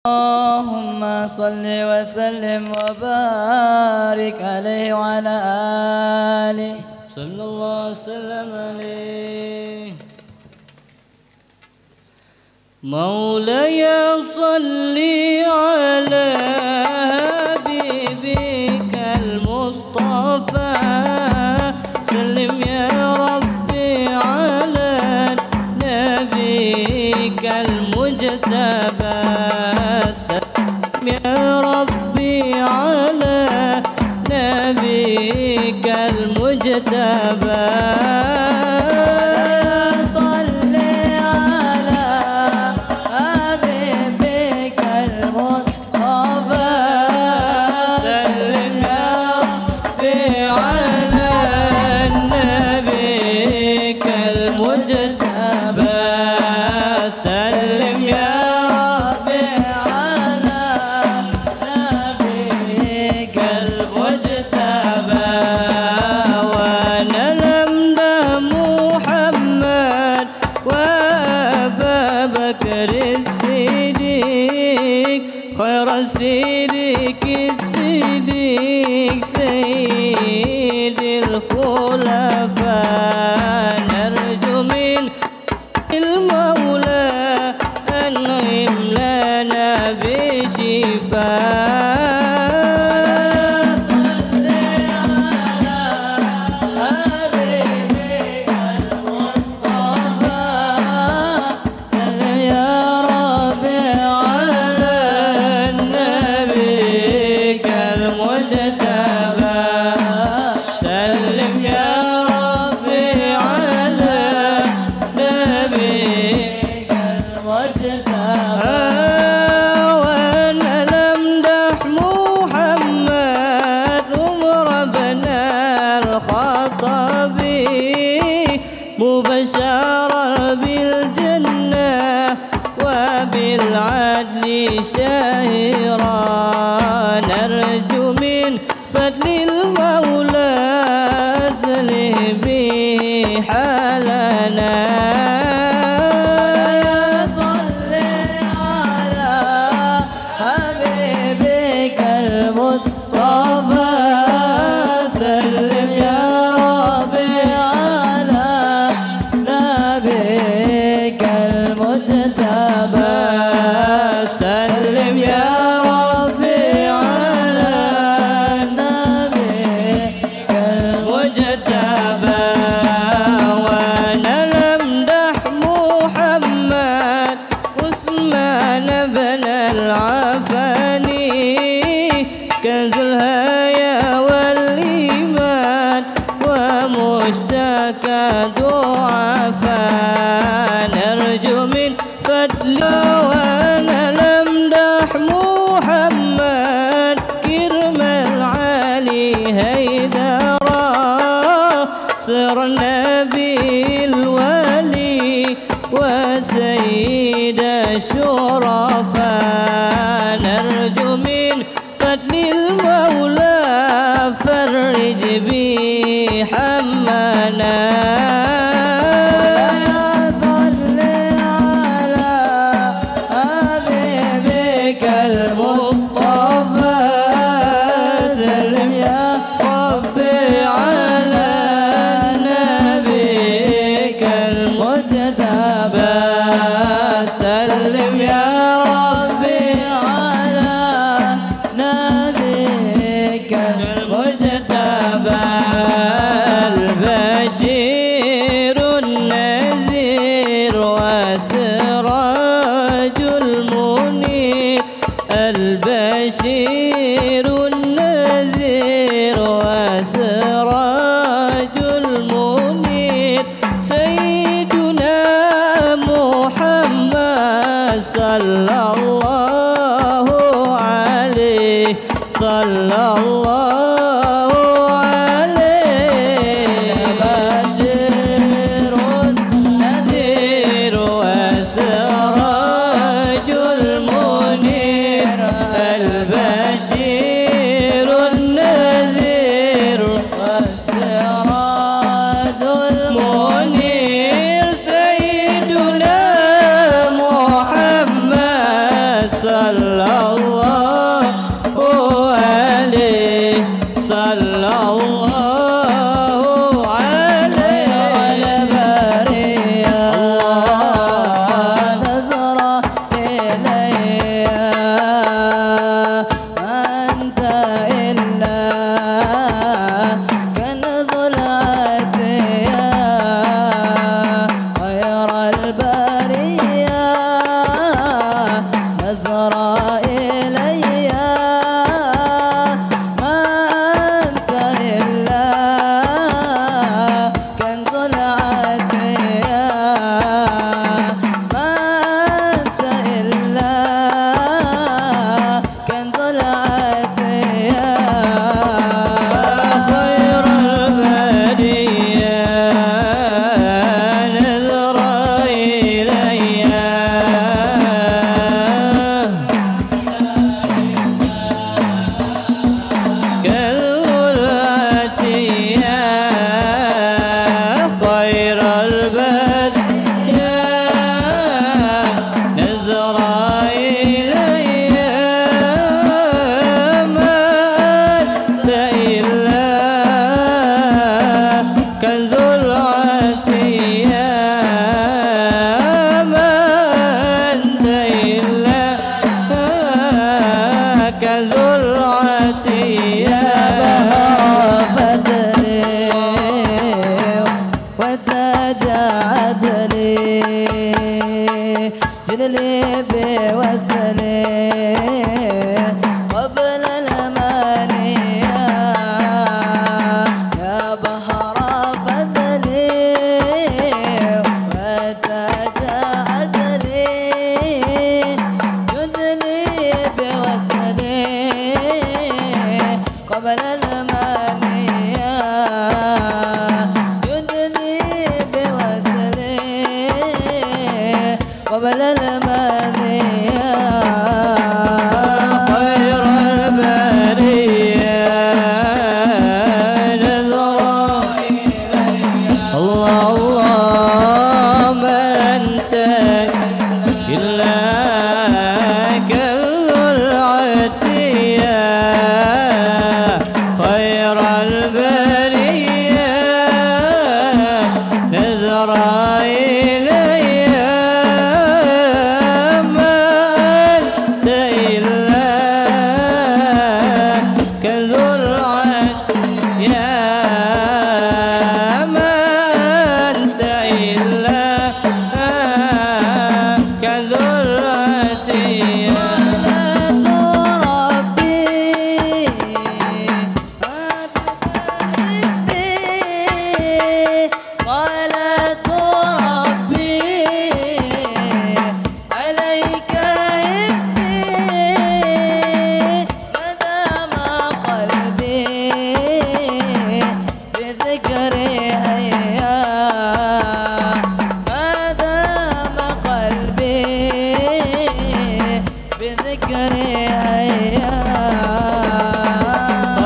اللهم صل وسلم وبارك عليه وعلى آله صلى الله وسلم عليه. مولاي صل على حبيبك المصطفى سلم يا ربي على نبيك المجتبى يا ربي على نبيك المجتبى صل على حبيبك المصطفى سلم يا ربي على نبيك المجتبى سلم يا خير الصديق الصديق سيد الخلفاء نرجو من المولى أنعم لنا بشفاء مبشرا بالجنة وبالعدل شاهرا نرجو من فضل المولى أصلح به حالنا صل على حبيبك المصطفى سلم يا ربي سلم يا ربي على نبيك المجتبى ونلمدح محمد عثمان بن العفاني كنز الهيا والإيمان ومشتكى ضعفاء نرجو من فضله ونلمدح محمد كرم العالي هيدرا سر النبي الولي وسيد الشرفاء نرجو من فضل المولى فرج به حمنا المصطفى سلم يا ربي على نبيك المجتبى سلم يا ربي على نبيك المجتبى البشير جلني بوسلي قبل المانية يا بحر فتلي وتتعدلي جدني بوسلي قبل المانية جدني بوسلي قبل المانية خير البرية نظرة الله الله ما أنت إلا كذو العتية خير البرية نظرة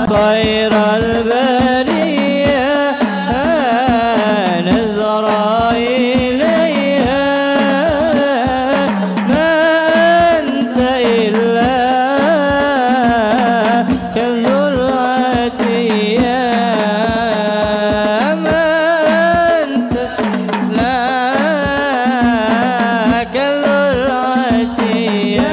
خير البرية نظرة إليها ما أنت إلا كذو العتية ما أنت لا كذو العتية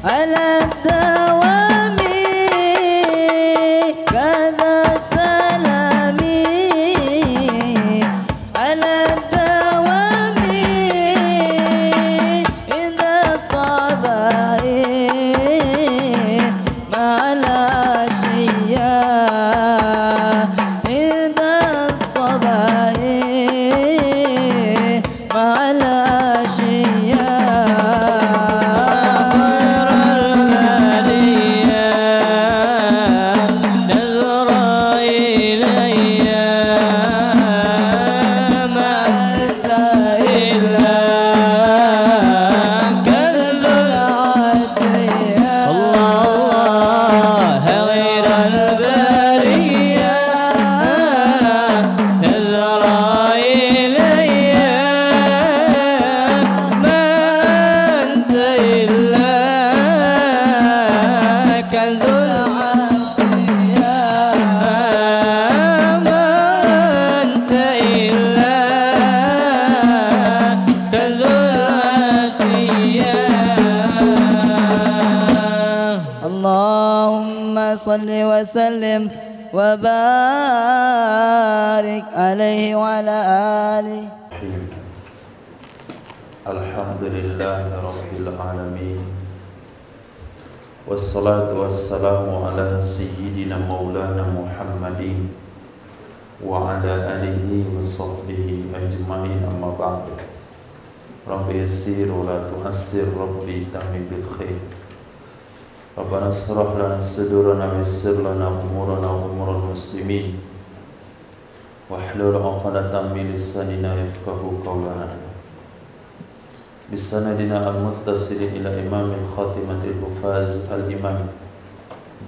على الدوام كذا سلامي على الدوام إذا صباحي مع العشية إذا صباحي مع العشية اللهم صل وسلم وبارك عليه وعلى آله. الحمد لله رب العالمين والصلاة والسلام على سيدنا مولانا محمد وعلى آله وصحبه أجمعين أما بعد رب يسير ولا تؤسر ربي تمم بالخير ربنا اشرح لنا صدورنا ويسر لنا أمورنا وأمور المسلمين واحلل عقدة من لساننا يفقهوا قولنا بسندنا المتصل إلى إمام الخاتمة الحفاظ الإمام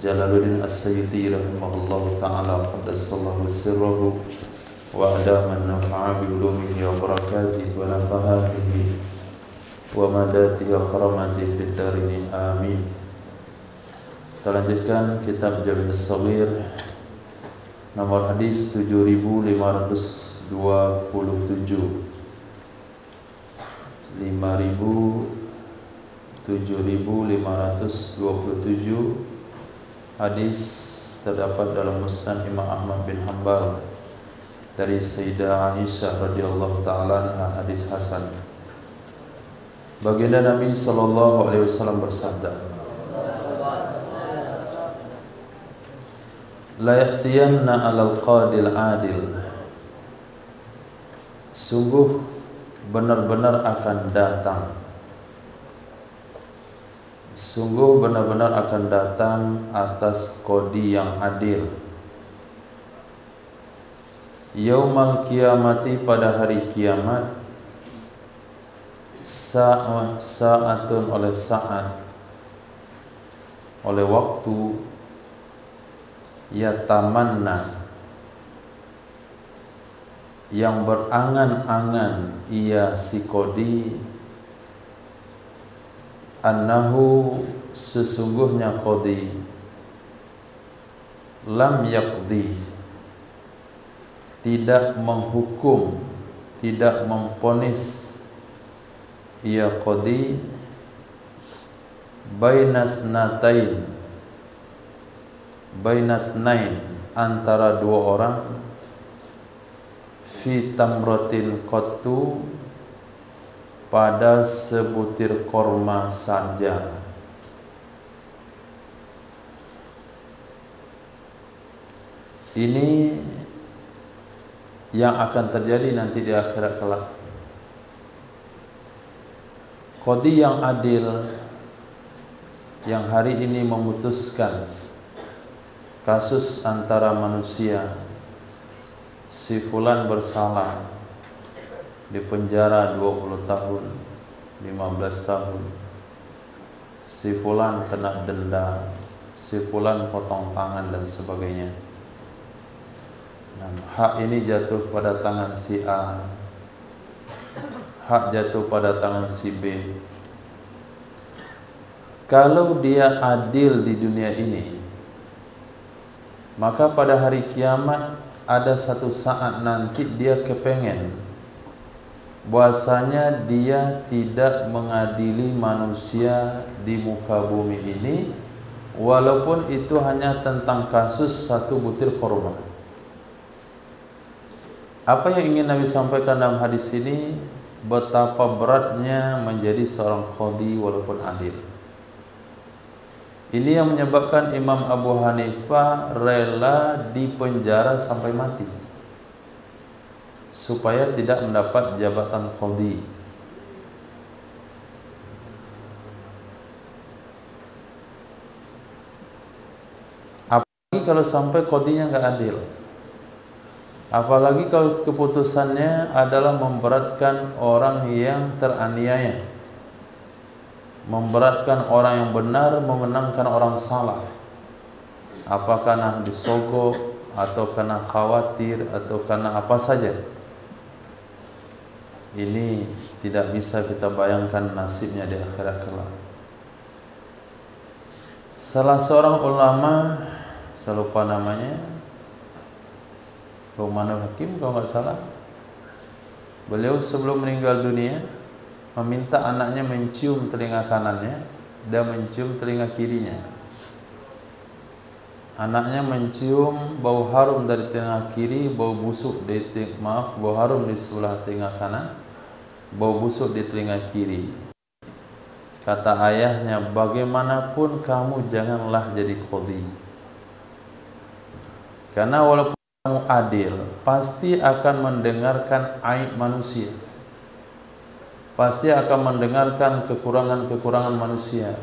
جلال الدين السيوطي رحمه الله تعالى قدس الله سره وأدام النفع بعلومه وبركاته ونفحاته ومداته وكرامته في الدارين آمين. Kita lanjutkan kitab Jami' As-Shaghir nomor hadis 7527 hadis terdapat dalam Musnad Imam Ahmad bin Hanbal dari Sayyidah Aisyah radhiyallahu taala anha, hadis hasan. Baginda Nabi sallallahu alaihi wasallam bersabda, la ya'tiyanna 'alal qadil 'adil, sungguh benar-benar akan datang, sungguh benar-benar akan datang atas qadi yang adil, yaumal kiamati, pada hari kiamat, sa'atun, oleh saat, oleh waktu, yatamanna, yang berangan-angan ia si qadi, annahu, sesungguhnya qadi, lam yaqdi, tidak menghukum, tidak memponis ia qadi, bainas natain, antara dua orang, fi tamratin qattu, pada sebutir korma saja. Ini yang akan terjadi nanti di akhirat kelak. Qadi yang adil, yang hari ini memutuskan kasus antara manusia, si fulan bersalah, dipenjara 20 tahun, 15 tahun, si fulan kena denda, si fulan potong tangan dan sebagainya. Nah, hak ini jatuh pada tangan si A, hak jatuh pada tangan si B. Kalau dia adil di dunia ini, maka pada hari kiamat ada satu saat nanti dia kepengen bahwasanya dia tidak mengadili manusia di muka bumi ini, walaupun itu hanya tentang kasus satu butir korma. Apa yang ingin Nabi sampaikan dalam hadis ini? Betapa beratnya menjadi seorang qadi walaupun adil. Ini yang menyebabkan Imam Abu Hanifah rela dipenjara sampai mati supaya tidak mendapat jabatan qadi. Apalagi kalau sampai qadinya nggak adil. Apalagi kalau keputusannya adalah memberatkan orang yang teraniaya, memberatkan orang yang benar, memenangkan orang salah. Apakah karena disogok, atau karena khawatir, atau karena apa saja. Ini tidak bisa kita bayangkan nasibnya di akhirat kelak. Salah seorang ulama, saya lupa namanya, Luqmanul Hakim kalau nggak salah, beliau sebelum meninggal dunia meminta anaknya mencium telinga kanannya dan mencium telinga kirinya. Anaknya mencium bau harum dari telinga kiri, bau busuk bau harum di sebelah telinga kanan, bau busuk di telinga kiri. Kata ayahnya, bagaimanapun kamu janganlah jadi qadi, karena walaupun kamu adil, pasti akan mendengarkan aib manusia, pasti akan mendengarkan kekurangan-kekurangan manusia.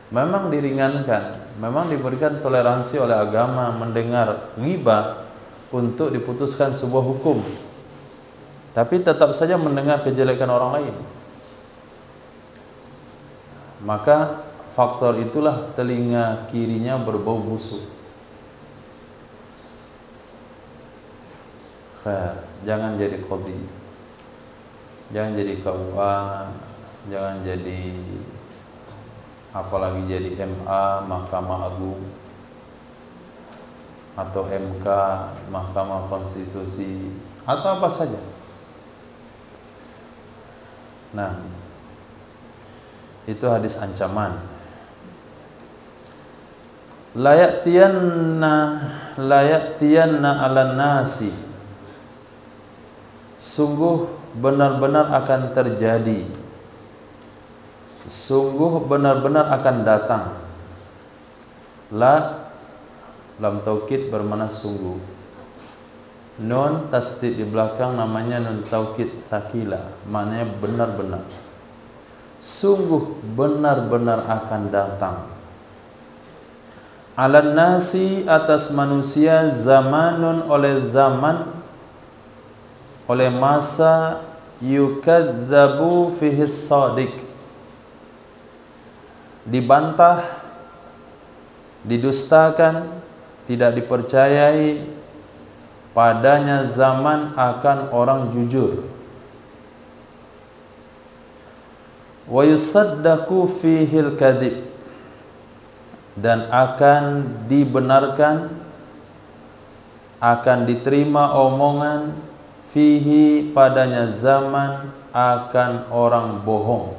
Memang diringankan, memang diberikan toleransi oleh agama mendengar ghibah untuk diputuskan sebuah hukum, tapi tetap saja mendengar kejelekan orang lain. Maka faktor itulah telinga kirinya berbau busuk. Jangan jadi qadi, jangan jadi KUA, jangan jadi apalagi jadi MA, Mahkamah Agung, atau MK, Mahkamah Konstitusi, atau apa saja. Nah, itu hadis ancaman. La ya'tiyanna 'alan nasi sungguh benar-benar akan terjadi, sungguh benar-benar akan datang. La lam taukid bermakna sungguh. Nun tasdid di belakang namanya nun taukid tsaqila, maknanya benar-benar. Sungguh benar-benar akan datang. Alan nasi, atas manusia, zamanun oleh zaman, oleh masa, yukadzabu fihi shadiq, dibantah, didustakan, tidak dipercayai padanya zaman akan orang jujur. Wa yusaddaqu fihil kadzib, dan akan dibenarkan, akan diterima omongan, fihi padanya zaman, akan orang bohong.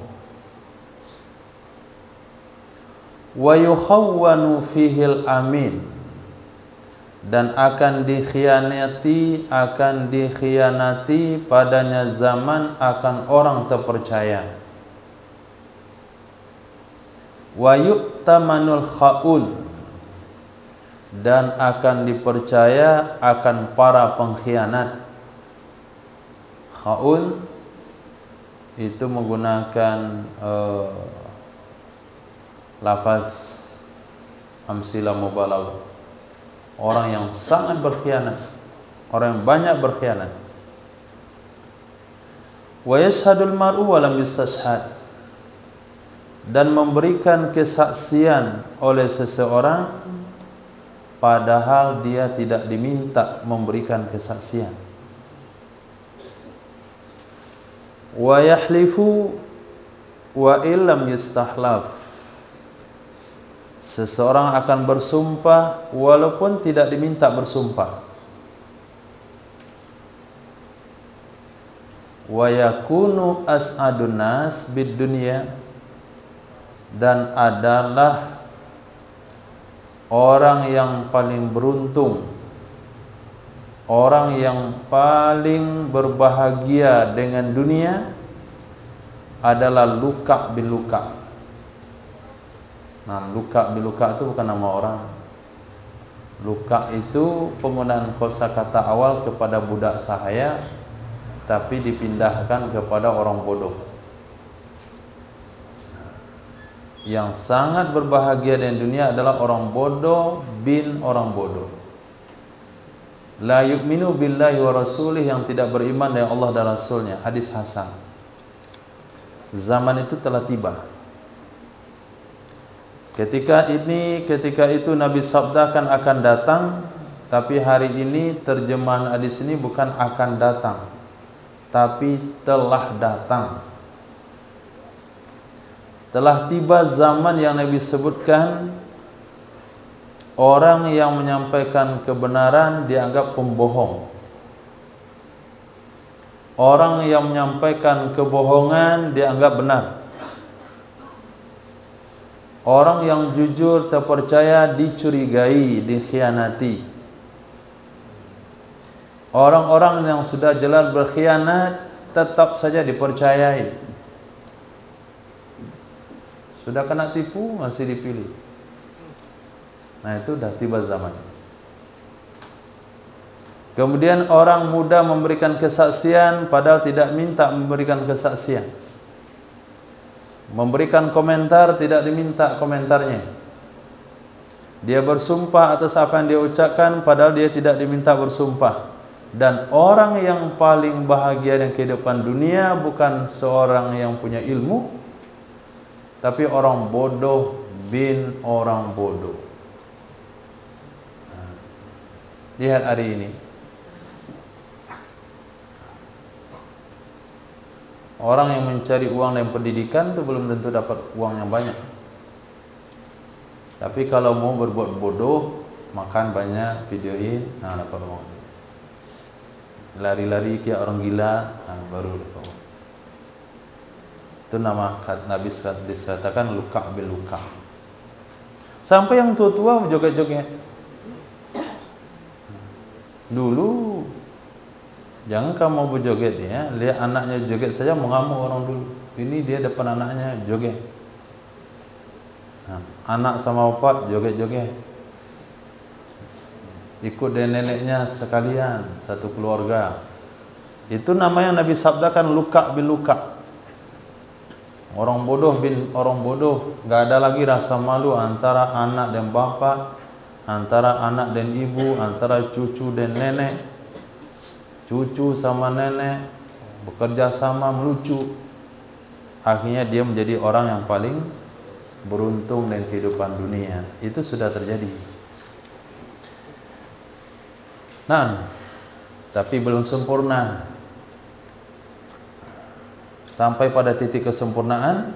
Wa yukhawwanu fihil amin, dan akan dikhianati padanya zaman, akan orang terpercaya. Wa yu'tamanul khaun, dan akan dipercaya akan para pengkhianat. Khaun itu menggunakan lafaz amsilah mubalaghah, orang yang sangat berkhianat, orang yang banyak berkhianat. Wa yashhadul mar'u wa lam yustashhad, dan memberikan kesaksian oleh seseorang padahal dia tidak diminta memberikan kesaksian. Wa yahlifu wa illam yustahlaf, seseorang akan bersumpah walaupun tidak diminta bersumpah. Wa yakunu as'adun nas bid dunya, dan adalah orang yang paling beruntung, orang yang paling berbahagia dengan dunia adalah Luka bin Luka. Nah, Luka bin Luka itu bukan nama orang. Luka itu penggunaan kosakata awal kepada budak sahaya, tapi dipindahkan kepada orang bodoh. Yang sangat berbahagia di dunia adalah orang bodoh bin orang bodoh. La yu'minu billahi wa rasulih, yang tidak beriman dengan Allah dan Rasulnya. Hadis hasan. Zaman itu telah tiba. Ketika itu Nabi sabdakan akan datang, tapi hari ini terjemahan hadis ini bukan akan datang, tapi telah datang. Telah tiba zaman yang Nabi sebutkan, orang yang menyampaikan kebenaran dianggap pembohong. Orang yang menyampaikan kebohongan dianggap benar. Orang yang jujur terpercaya dicurigai, dikhianati. Orang-orang yang sudah jelas berkhianat tetap saja dipercayai. Sudah kena tipu masih dipilih. Nah, itu dah tiba zaman. Kemudian orang muda memberikan kesaksian padahal tidak minta memberikan kesaksian. Memberikan komentar tidak diminta komentarnya. Dia bersumpah atas apa yang dia ucapkan padahal dia tidak diminta bersumpah. Dan orang yang paling bahagia dalam kehidupan dunia bukan seorang yang punya ilmu, tapi orang bodoh bin orang bodoh. Lihat hari ini, orang yang mencari uang dan pendidikan itu belum tentu dapat uang yang banyak. Tapi kalau mau berbuat bodoh, makan banyak, videoin, nah dapat uang. Lari-lari kayak orang gila, nah, baru dapat uang. Itu nama Nabi disatakan Luka bin Luka. Sampai yang tua-tua joget-joget. Dulu Jangan kamu berjoget ya, lihat anaknya joget saja mengamuk orang dulu. Ini dia depan anaknya joget. Nah, anak sama bapak joget-joget. Ikut dengan neneknya sekalian, satu keluarga. Itu namanya Nabi sabdakan luka bil luka. Orang bodoh bin orang bodoh, enggak ada lagi rasa malu antara anak dan bapak, antara anak dan ibu, antara cucu dan nenek. Cucu sama nenek bekerja sama melucu. Akhirnya dia menjadi orang yang paling beruntung dengan kehidupan dunia. Itu sudah terjadi. Nah, tapi belum sempurna. Sampai pada titik kesempurnaan,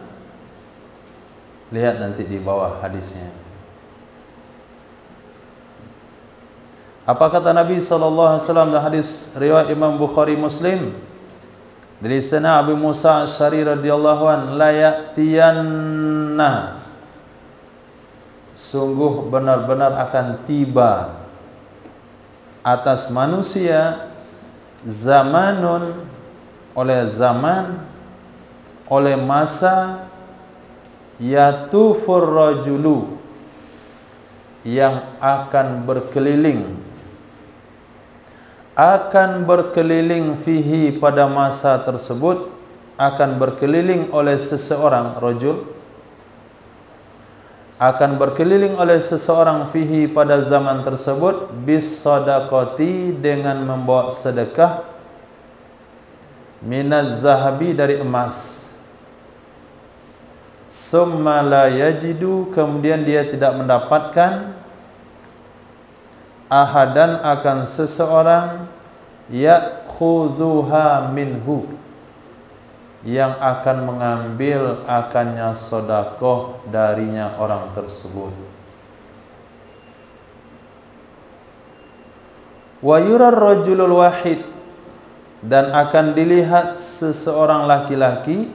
lihat nanti di bawah hadisnya. Apa kata Nabi sallallahu alaihi wasallam dalam hadis riwayat Imam Bukhari Muslim dari sana Abu Musa Asy'ari radhiyallahu an, la ya'tiyanna, sungguh benar-benar akan tiba atas manusia zamanun, oleh zaman, oleh masa, yatufur rajulu, yang akan berkeliling fihi, pada masa tersebut akan berkeliling oleh seseorang, rajul akan berkeliling oleh seseorang fihi, pada zaman tersebut, bis sadaqati, dengan membawa sedekah, minaz zahabi, dari emas. Summa la yajidu, kemudian dia tidak mendapatkan, ahadan, akan seseorang, ya'khudhuha minhu, yang akan mengambil akannya sedekah darinya orang tersebut. Wa yurar rajulul wahid, dan akan dilihat seseorang laki-laki,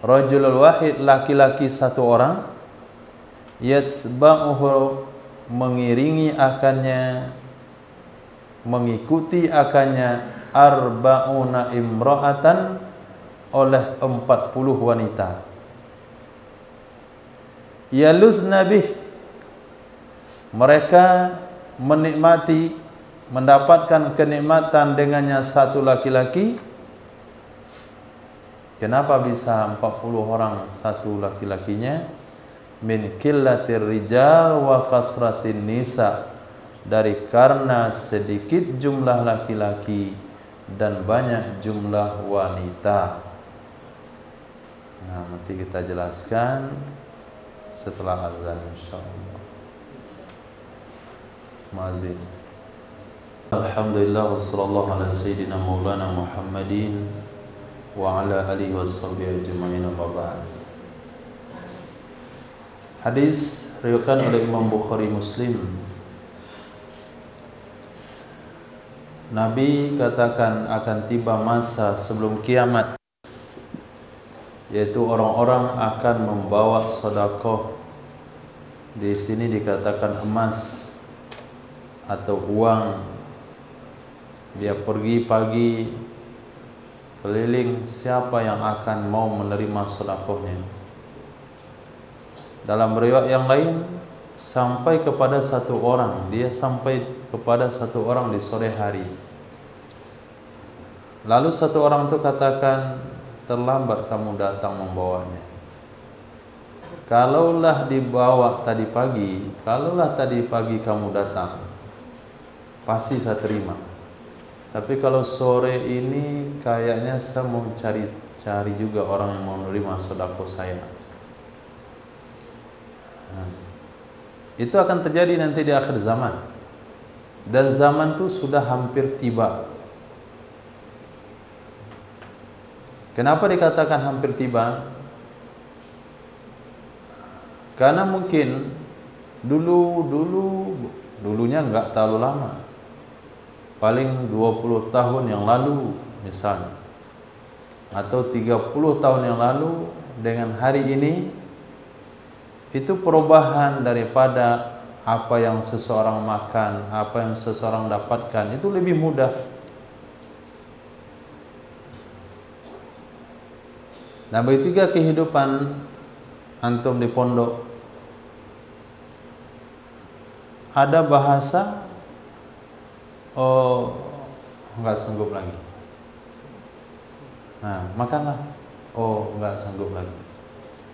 rajulul wahid, laki-laki satu orang, yatsba'uhu, mengiringi akannya, mengikuti akannya, arba'una imra'atan, oleh 40 wanita. Yaluzna bih, mereka menikmati, mendapatkan kenikmatan dengannya satu laki-laki. Kenapa bisa 40 orang satu laki-lakinya? Min qillatir rijal wa kasratin nisa, dari karena sedikit jumlah laki-laki dan banyak jumlah wanita. Nah, nanti kita jelaskan setelah azan insyaallah. Mazin. Alhamdulillah wassallallahu ala sayyidina maulana Muhammadin wa ala alihi washabihi ajma'in, amma ba'd. Hadis riwayatkan oleh Imam Bukhari Muslim. Nabi katakan akan tiba masa sebelum kiamat, yaitu orang-orang akan membawa sedekah. Di sini dikatakan emas atau uang. Dia pergi pagi keliling, siapa yang akan mau menerima sedekahnya. Dalam riwayat yang lain, sampai kepada satu orang, dia sampai kepada satu orang di sore hari. Lalu satu orang itu katakan, terlambat kamu datang membawanya. Kalaulah dibawa tadi pagi, kalaulah tadi pagi kamu datang, pasti saya terima. Tapi kalau sore ini kayaknya saya mau cari juga orang yang mau menerima sedekah saya. Itu akan terjadi nanti di akhir zaman. Dan zaman itu sudah hampir tiba. Kenapa dikatakan hampir tiba? Karena mungkin dulunya enggak terlalu lama. Paling 20 tahun yang lalu misalnya, atau 30 tahun yang lalu dengan hari ini, itu perubahan daripada apa yang seseorang makan, apa yang seseorang dapatkan, itu lebih mudah. Nah, begitu juga kehidupan antum di pondok. Ada bahasa, oh nggak sanggup lagi. Nah, makanlah, oh nggak sanggup lagi.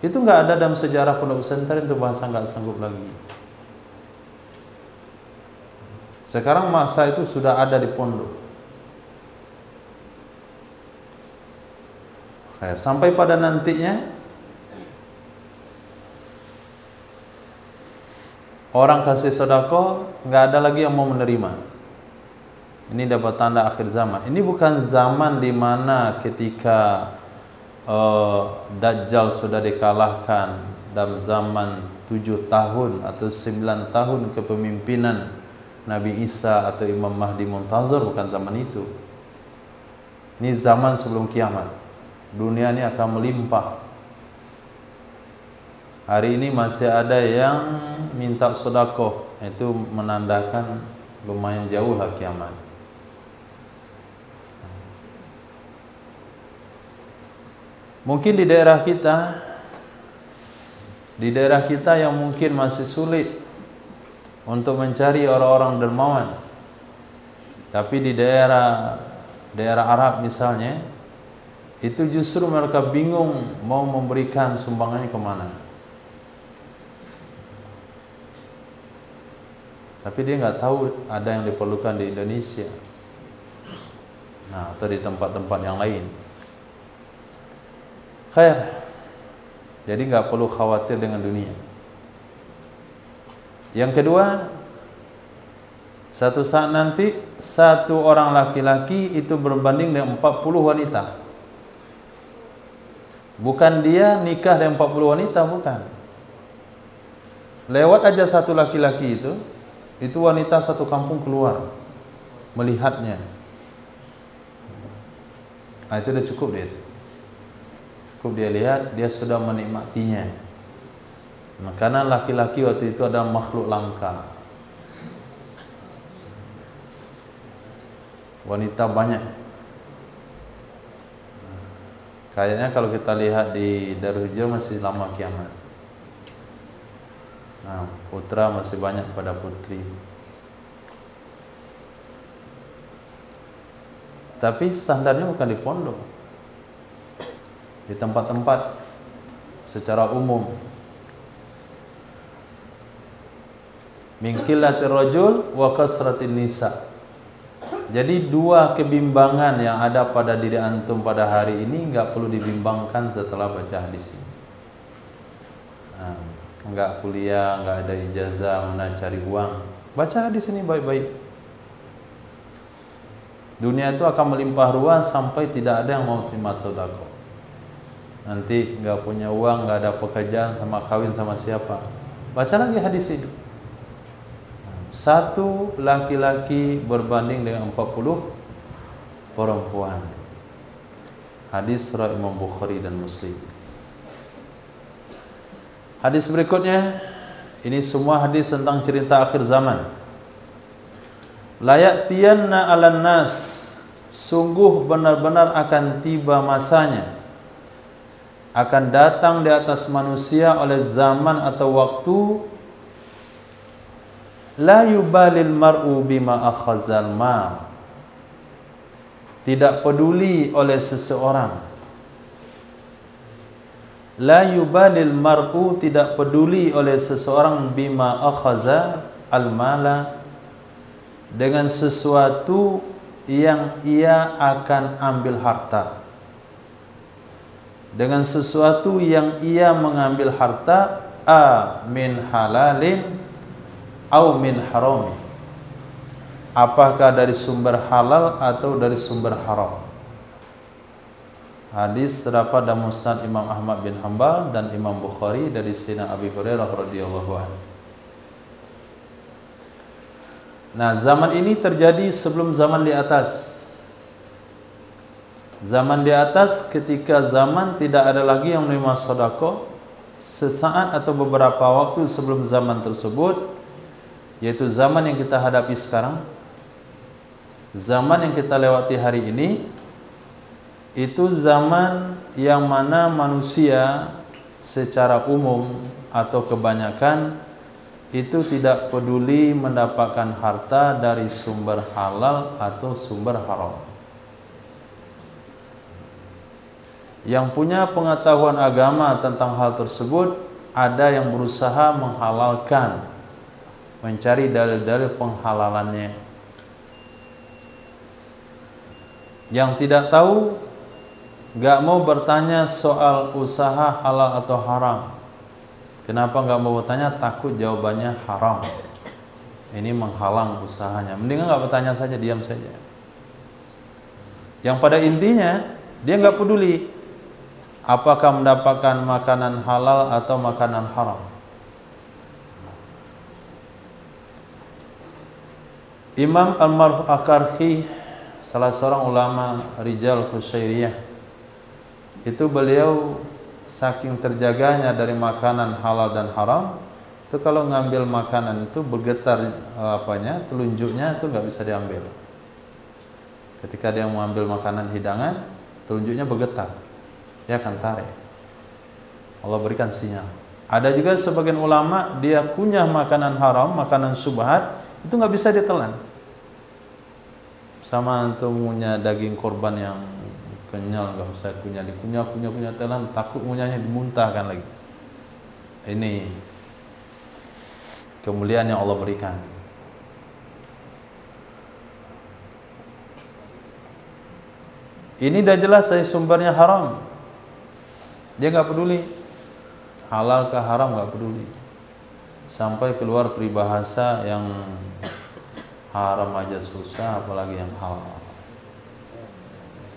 Itu nggak ada dalam sejarah pondok pesantren itu bahasa nggak sanggup lagi. Sekarang masa itu sudah ada di pondok. Sampai pada nantinya orang kasih sedekah nggak ada lagi yang mau menerima. Ini dapat tanda akhir zaman. Ini bukan zaman di mana ketika Dajjal sudah dikalahkan dalam zaman 7 tahun atau 9 tahun kepemimpinan Nabi Isa atau Imam Mahdi Muntazir, bukan zaman itu. Ini zaman sebelum kiamat. Dunia ini akan melimpah. Hari ini masih ada yang minta sedekah, itu menandakan lumayan jauh lah kiamat. Mungkin di daerah kita yang mungkin masih sulit untuk mencari orang-orang dermawan. Tapi di daerah Arab misalnya, itu justru mereka bingung mau memberikan sumbangannya kemana. Tapi dia nggak tahu ada yang diperlukan di Indonesia, nah atau di tempat-tempat yang lain. Khair. Jadi nggak perlu khawatir dengan dunia. Yang kedua, satu saat nanti satu orang laki-laki itu berbanding dengan 40 wanita. Bukan dia nikah dengan 40 wanita, bukan. Lewat aja satu laki-laki itu wanita satu kampung keluar melihatnya. Nah, itu udah cukup dia itu. Cukup dia lihat, dia sudah menikmatinya. Nah, karena laki-laki waktu itu adalah makhluk langka. Wanita banyak. Kayaknya kalau kita lihat di Darul Hijrah masih lama kiamat. Nah, putra masih banyak pada putri. Tapi standarnya bukan di pondok. Di tempat-tempat secara umum. Min qillatir rajul wa kasratin nisa. Jadi dua kebimbangan yang ada pada diri antum pada hari ini nggak perlu dibimbangkan setelah baca hadis ini. Nah, nggak kuliah, nggak ada ijazah, mana cari uang. Baca hadis ini baik-baik. Dunia itu akan melimpah ruah sampai tidak ada yang mau terima sedekah. Nanti nggak punya uang, nggak ada pekerjaan, sama kawin sama siapa? Baca lagi hadis ini. Satu laki-laki berbanding dengan 40 perempuan. Hadis riwayat Imam Bukhari dan Muslim. Hadis berikutnya, ini semua hadis tentang cerita akhir zaman. La ya'tiyanna 'alan nas, sungguh benar-benar akan tiba masanya, akan datang di atas manusia oleh zaman atau waktu, la yubalil mar'u bima akhazal mal, tidak peduli oleh seseorang. La yubalil mar'u, tidak peduli oleh seseorang, bima akhaza al-mala, dengan sesuatu yang ia akan ambil harta. Dengan sesuatu yang ia mengambil harta, a min halalin au min harami, apakah dari sumber halal atau dari sumber haram. Hadis terdapat dalam Musnad Imam Ahmad bin Hanbal dan Imam Bukhari dari Sayyidina Abi Hurairah radhiyallahu anhu. Nah, zaman ini terjadi sebelum zaman di atas. Zaman di atas ketika zaman tidak ada lagi yang menerima sedekah, sesaat atau beberapa waktu sebelum zaman tersebut, yaitu zaman yang kita hadapi sekarang, zaman yang kita lewati hari ini, itu zaman yang mana manusia secara umum atau kebanyakan itu tidak peduli mendapatkan harta dari sumber halal atau sumber haram. Yang punya pengetahuan agama tentang hal tersebut ada yang berusaha menghalalkan, mencari dalil-dalil penghalalannya. Yang tidak tahu gak mau bertanya soal usaha halal atau haram. Kenapa gak mau bertanya? Takut jawabannya haram. Ini menghalang usahanya. Mendingan gak bertanya saja, diam saja. Yang pada intinya dia gak peduli apakah mendapatkan makanan halal atau makanan haram. Imam Al-Maruf Al-Karhi, salah seorang ulama Rijal Qushairiyah, itu beliau saking terjaganya dari makanan halal dan haram, itu kalau ngambil makanan itu bergetar telunjuknya itu nggak bisa diambil. Ketika dia mengambil makanan hidangan, telunjuknya bergetar, dia akan tarik. Allah berikan sinyal. Ada juga sebagian ulama dia kunyah makanan haram, makanan syubhat, itu nggak bisa ditelan. Sama untuk punya daging korban yang kenyal, nggak usah kunyah telan, takut ngunyahnya dimuntahkan lagi. Ini kemuliaan yang Allah berikan. Ini dah jelas saya sumbernya haram, dia nggak peduli halal ke haram, nggak peduli, sampai keluar peribahasa yang haram aja susah, apalagi yang halal.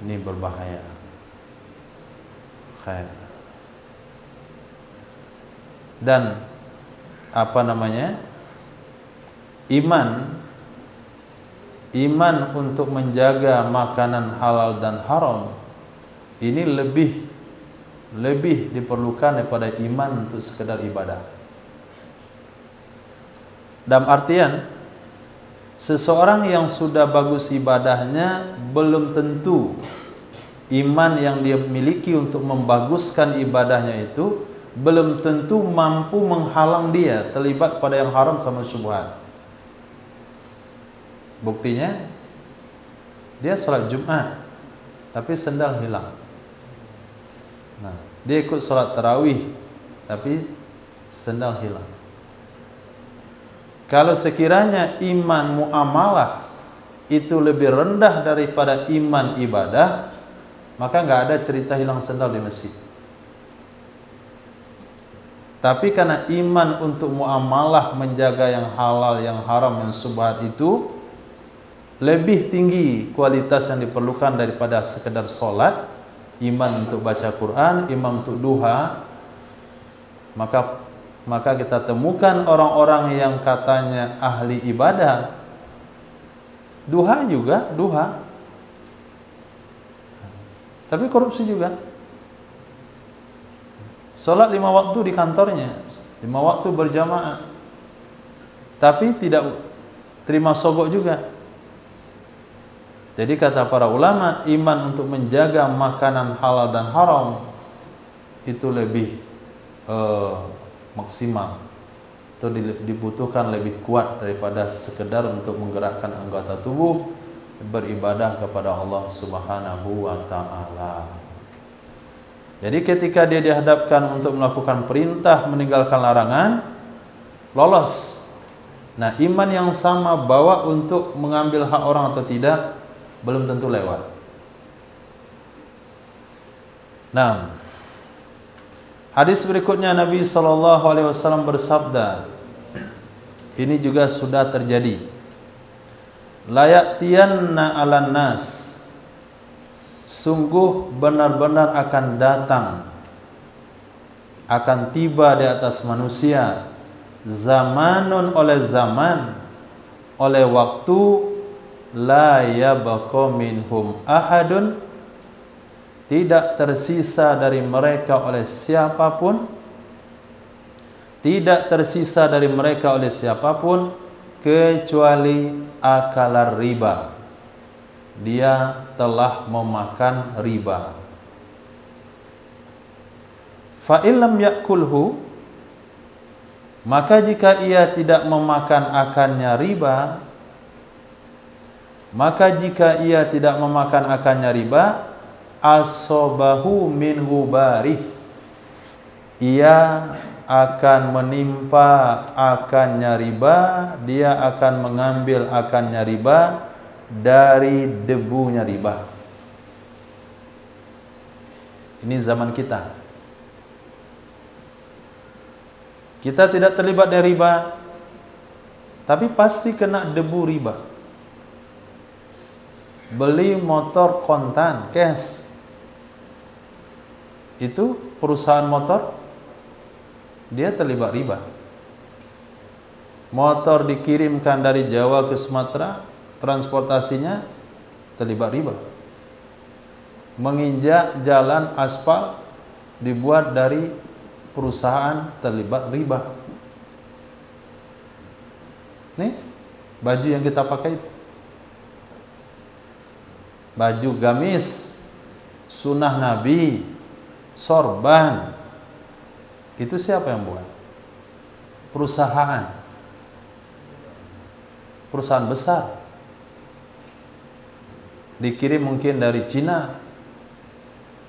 Ini berbahaya. Khair. Dan iman untuk menjaga makanan halal dan haram ini lebih diperlukan daripada iman untuk sekedar ibadah. Dalam artian seseorang yang sudah bagus ibadahnya belum tentu iman yang dia miliki untuk membaguskan ibadahnya itu belum tentu mampu menghalang dia terlibat pada yang haram sama syubhat. Buktinya dia sholat Jumat tapi sendal hilang. Nah, dia ikut sholat tarawih tapi sendal hilang. Kalau sekiranya iman muamalah itu lebih rendah daripada iman ibadah, maka nggak ada cerita hilang sendal di masjid. Tapi karena iman untuk muamalah, menjaga yang halal, yang haram, yang syubhat itu lebih tinggi kualitas yang diperlukan daripada sekedar sholat, iman untuk baca Quran, iman untuk duha, maka kita temukan orang-orang yang katanya ahli ibadah, duha juga, tapi korupsi juga. Sholat 5 waktu di kantornya, 5 waktu berjamaah, tapi tidak terima sogok juga. Jadi kata para ulama, iman untuk menjaga makanan halal dan haram itu lebih maksimal, itu dibutuhkan lebih kuat daripada sekedar untuk menggerakkan anggota tubuh beribadah kepada Allah Subhanahu wa ta'ala. Jadi ketika dia dihadapkan untuk melakukan perintah, meninggalkan larangan, lolos. Nah, iman yang sama bawa untuk mengambil hak orang atau tidak belum tentu lewat. Nah, hadis berikutnya Nabi SAW bersabda, ini juga sudah terjadi. Layatiyanna 'alan nas, sungguh benar-benar akan datang, akan tiba di atas manusia zamanun, oleh zaman, oleh waktu, la yabqa minhum ahadun, tidak tersisa dari mereka oleh siapapun, tidak tersisa dari mereka oleh siapapun kecuali akalar riba, dia telah memakan riba. Fa illam yakulhu, maka jika ia tidak memakan akannya riba, asobahu min ghubarih, ia akan menimpa akannya riba, dia akan mengambil akannya riba dari debunya riba. Ini zaman kita. Kita tidak terlibat dari riba, tapi pasti kena debu riba. Beli motor kontan, cash, itu perusahaan motor, dia terlibat riba. Motor dikirimkan dari Jawa ke Sumatera, transportasinya terlibat riba. Menginjak jalan aspal dibuat dari perusahaan, terlibat riba. Nih, baju yang kita pakai itu, baju gamis, sunnah Nabi, sorban, itu siapa yang buat? Perusahaan besar, dikirim mungkin dari Cina,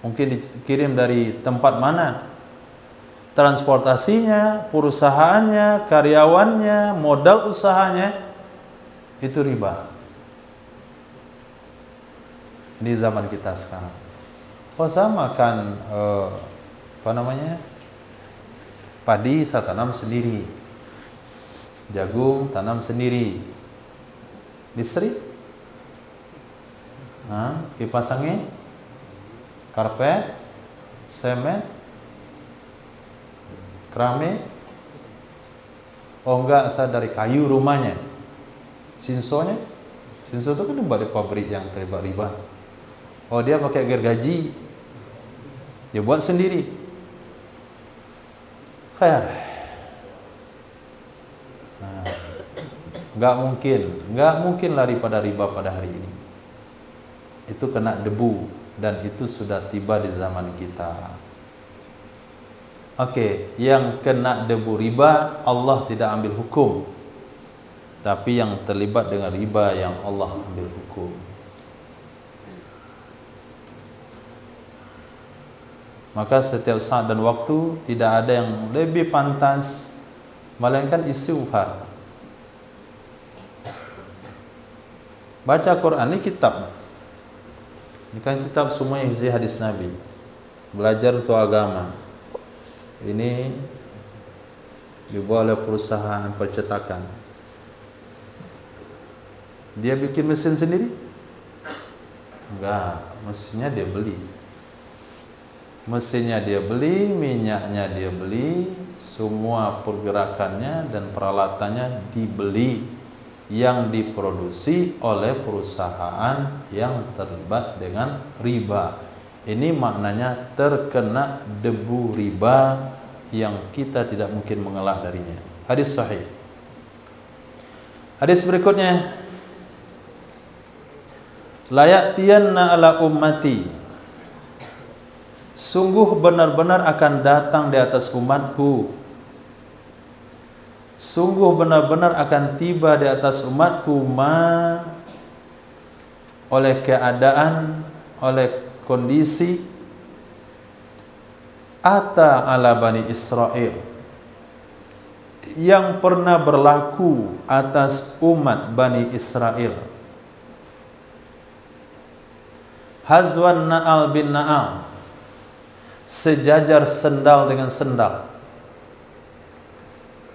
mungkin dikirim dari tempat mana, transportasinya, perusahaannya, karyawannya, modal usahanya, itu riba. Di zaman kita sekarang, sama kan padi saya tanam sendiri, jagung tanam sendiri, listrik kipas angin, karpet, semen, keramik. Oh enggak, saya dari kayu rumahnya. Sinso itu kan dibuat di pabrik yang terlibat riba. Oh dia pakai gergaji, dia buat sendiri. Fair. Enggak mungkin lari pada riba pada hari ini. Itu kena debu, dan itu sudah tiba di zaman kita. Oke, yang kena debu riba Allah tidak ambil hukum, tapi yang terlibat dengan riba yang Allah ambil hukum. Maka setiap saat dan waktu tidak ada yang lebih pantas melainkan istighfar. Baca Quran, ini kitab. Ini kan kitab semua yang isi hadis Nabi. Belajar untuk agama. Ini dibuat oleh perusahaan percetakan. Dia bikin mesin sendiri? Enggak, mesinnya dia beli. Mesinnya dia beli, minyaknya dia beli, semua pergerakannya dan peralatannya dibeli, yang diproduksi oleh perusahaan yang terlibat dengan riba. Ini maknanya terkena debu riba yang kita tidak mungkin mengelak darinya. Hadis sahih. Hadis berikutnya, la ya'tiyanna ala ummati, sungguh benar-benar akan datang di atas umatku, sungguh benar-benar akan tiba di atas umatku oleh keadaan, oleh kondisi ata ala Bani Israel, yang pernah berlaku atas umat Bani Israel. Hazwan na'al bin na'al, sejajar sendal dengan sendal.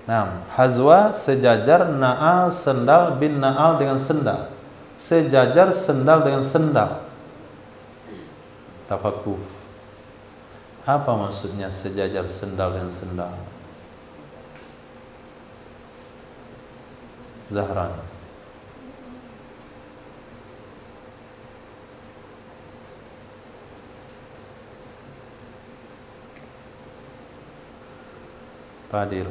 Nah, hazwa sejajar, na'al sendal, bin na'al dengan sendal. Sejajar sendal dengan sendal. Tafakuf. Apa maksudnya sejajar sendal dengan sendal? Zahran. Fadil.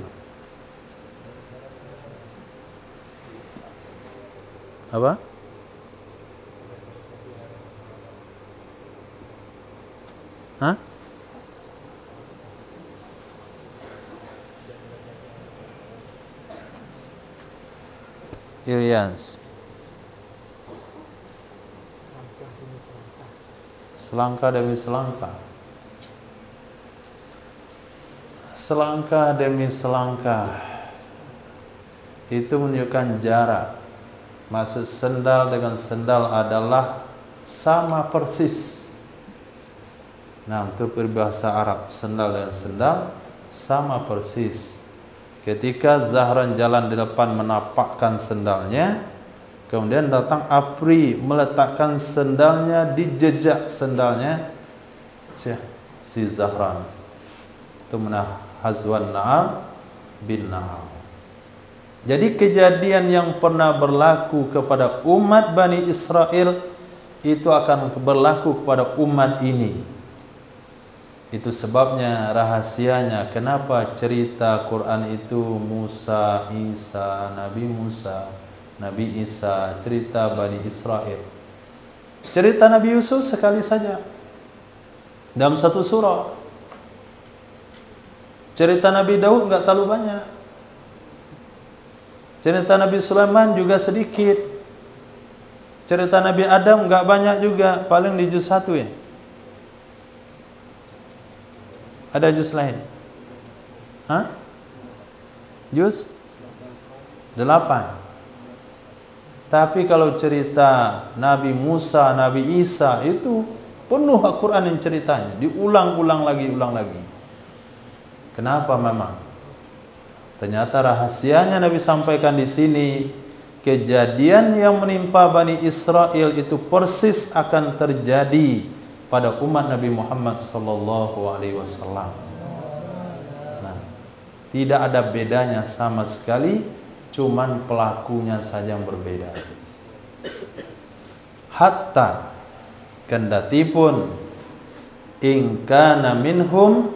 Apa? Hah? Ilyas. Selangkah demi selangkah. Selangkah demi selangkah. Itu menunjukkan jarak. Maksud sendal dengan sendal adalah sama persis. Nah, itu berbahasa Arab. Sendal dengan sendal sama persis. Ketika Zahran jalan di depan menapakkan sendalnya, kemudian datang Apri meletakkan sendalnya di jejak sendalnya si Zahran. Itu mana Hazwan Na'al bin Na'al. Jadi kejadian yang pernah berlaku kepada umat Bani Israel itu akan berlaku kepada umat ini. Itu sebabnya, rahasianya kenapa cerita Quran itu Musa, Isa, Nabi Musa, Nabi Isa, cerita Bani Israel. Cerita Nabi Yusuf sekali saja dalam satu surah. Cerita Nabi Daud enggak terlalu banyak. Cerita Nabi Sulaiman juga sedikit. Cerita Nabi Adam enggak banyak juga, paling di juz 1 ya. Ada juz lain? Hah? Juz 8. Tapi kalau cerita Nabi Musa, Nabi Isa itu penuh Al-Quran yang ceritanya, diulang-ulang lagi, ulang lagi. Kenapa memang? Ternyata rahasianya Nabi sampaikan di sini, kejadian yang menimpa Bani Israel itu persis akan terjadi pada umat Nabi Muhammad sallallahu alaihi wasallam. Nah, tidak ada bedanya sama sekali, cuman pelakunya saja yang berbeda. Hatta kendatipun in kana minhum,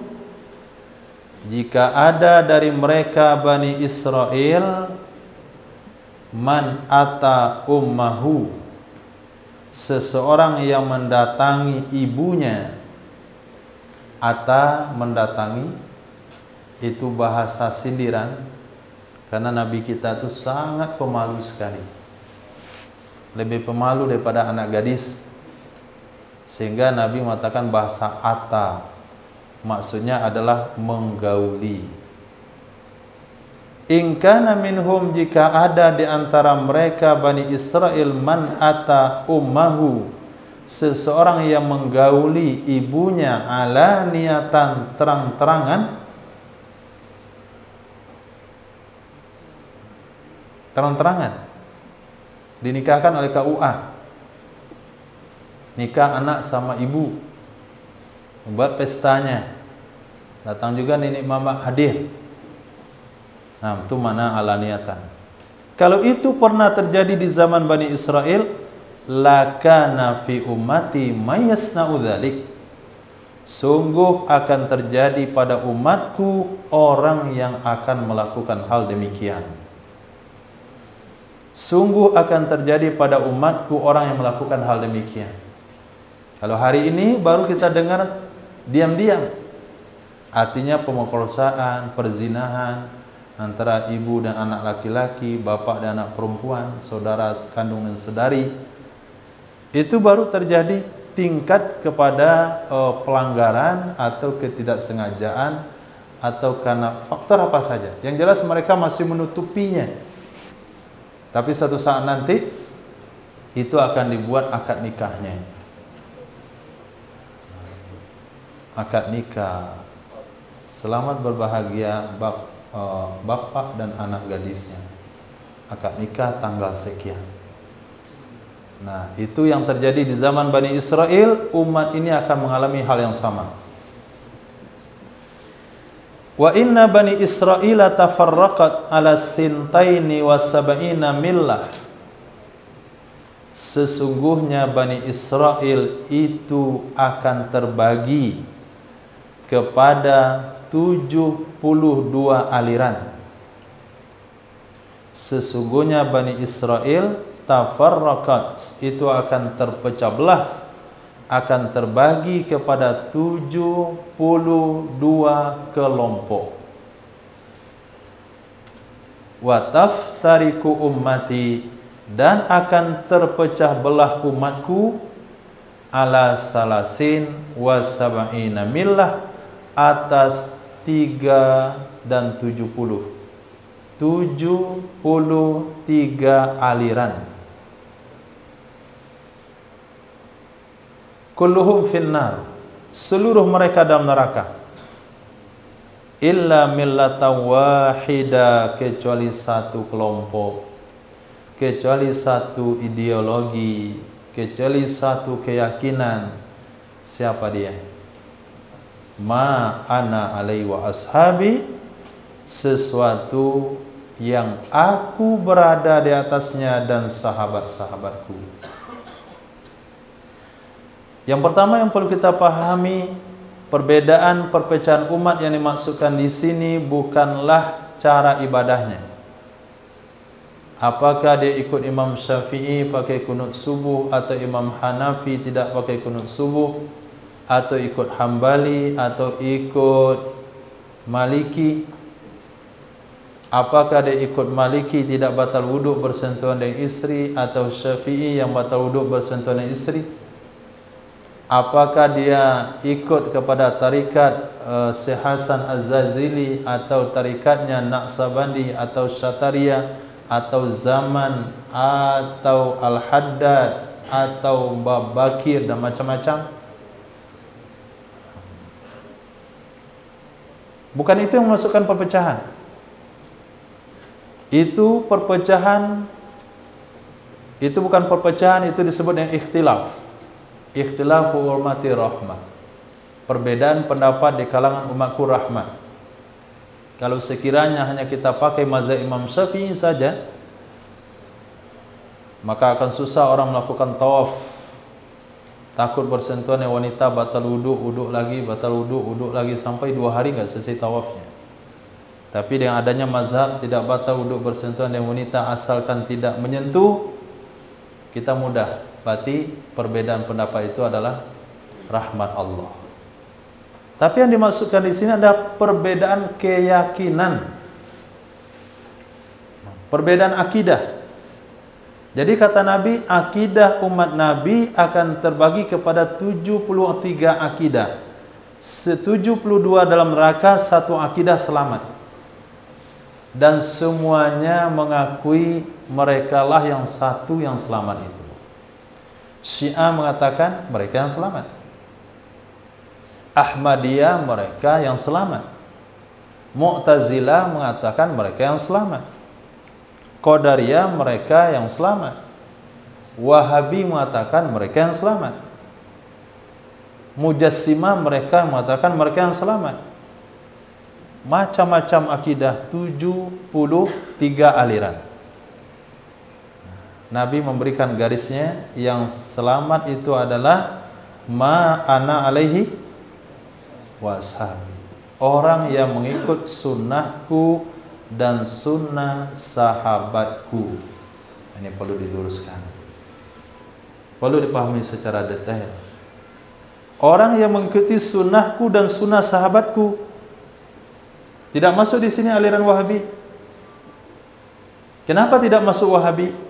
jika ada dari mereka Bani Israel, man ata ummahu, seseorang yang mendatangi ibunya. Ata, mendatangi, itu bahasa sindiran, karena Nabi kita itu sangat pemalu sekali, lebih pemalu daripada anak gadis, sehingga Nabi mengatakan bahasa ata, maksudnya adalah menggauli. In kana minhum, jika ada di antara mereka Bani Israel, man ata ummahu, seseorang yang menggauli ibunya, ala niatan, terang-terangan, dinikahkan oleh KUA, nikah anak sama ibu, buat pestanya, datang juga nenek mama hadir. Nah, itu mana ala niatan. Kalau itu pernah terjadi di zaman Bani Israel, lakana fi ummati mayasna'u dzalik, sungguh akan terjadi pada umatku orang yang akan melakukan hal demikian. Sungguh akan terjadi pada umatku orang yang melakukan hal demikian. Kalau hari ini baru kita dengar diam-diam, artinya pemerkosaan, perzinahan antara ibu dan anak laki-laki, bapak dan anak perempuan, saudara kandung dan saudari, itu baru terjadi tingkat kepada pelanggaran atau ketidaksengajaan atau karena faktor apa saja. Yang jelas mereka masih menutupinya. Tapi satu saat nanti itu akan dibuat akad nikahnya. Akad nikah, selamat berbahagia bapak dan anak gadisnya, akad nikah tanggal sekian. Nah, itu yang terjadi di zaman Bani Israel. Umat ini akan mengalami hal yang sama. Wa inna Bani Israel tafarraqat ala sintaini wa sab'ina millah, sesungguhnya Bani Israel itu akan terbagi kepada 72 aliran. Sesungguhnya Bani Israel tafarraqat, itu akan terpecah belah akan terbagi kepada 72 kelompok. Wa taftariku ummati, dan akan terpecah belah umatku ala salasin wa sab'ina millah, atas 73 aliran. Kulluhum finnar, seluruh mereka dalam neraka, illa millatan wahida, kecuali satu kelompok, kecuali satu ideologi, kecuali satu keyakinan. Siapa dia? Ma ana alaihi wa ashabi, sesuatu yang aku berada di atasnya dan sahabat-sahabatku. Yang pertama yang perlu kita pahami, perbedaan perpecahan umat yang dimaksudkan di sini bukanlah cara ibadahnya. Apakah dia ikut Imam Syafi'i pakai kunut subuh, atau Imam Hanafi tidak pakai kunut subuh, atau ikut Hambali, atau ikut Maliki. Apakah dia ikut Maliki tidak batal wuduk bersentuhan dengan istri, atau Syafi'i yang batal wuduk bersentuhan dengan istri? Apakah dia ikut kepada tarikat Syekh Hasan Az-Zazili, atau tarikatnya Naqsabandi, atau Syataria, atau Zaman, atau Al-Haddad, atau Bab Bakir, dan macam-macam? Bukan itu yang memasukkan perpecahan. Itu perpecahan, itu bukan perpecahan, itu disebut dengan ikhtilaf. Ikhtilafu ummati rahmah, perbedaan pendapat di kalangan umatku rahmat. Kalau sekiranya hanya kita pakai mazhab Imam Syafi'i saja, maka akan susah orang melakukan tawaf. Takut bersentuhan dengan wanita, batal wuduk, wuduk lagi, batal wuduk, wuduk lagi, sampai 2 hari enggak selesai tawafnya. Tapi dengan adanya mazhab tidak batal wuduk bersentuhan dengan wanita asalkan tidak menyentuh, kita mudah. Berarti perbedaan pendapat itu adalah rahmat Allah. Tapi yang dimaksudkan di sini ada perbedaan keyakinan, perbedaan akidah. Jadi kata Nabi, akidah umat Nabi akan terbagi kepada 73 akidah. 72 dalam neraka, 1 akidah selamat. Dan semuanya mengakui merekalah yang satu yang selamat itu. Syiah mengatakan mereka yang selamat, Ahmadiyah mereka yang selamat, Mu'tazilah mengatakan mereka yang selamat, Qadariyah mereka yang selamat, Wahabi mengatakan mereka yang selamat, Mujassimah mereka mengatakan mereka yang selamat. Macam-macam akidah, 73 aliran. Nabi memberikan garisnya, yang selamat itu adalah ma ana alaihi washabi, orang yang mengikut sunnahku dan sunnah sahabatku. Ini perlu diluruskan, perlu dipahami secara detail. Orang yang mengikuti sunnahku dan sunnah sahabatku. Tidak masuk di sini aliran Wahabi. Kenapa tidak masuk Wahabi?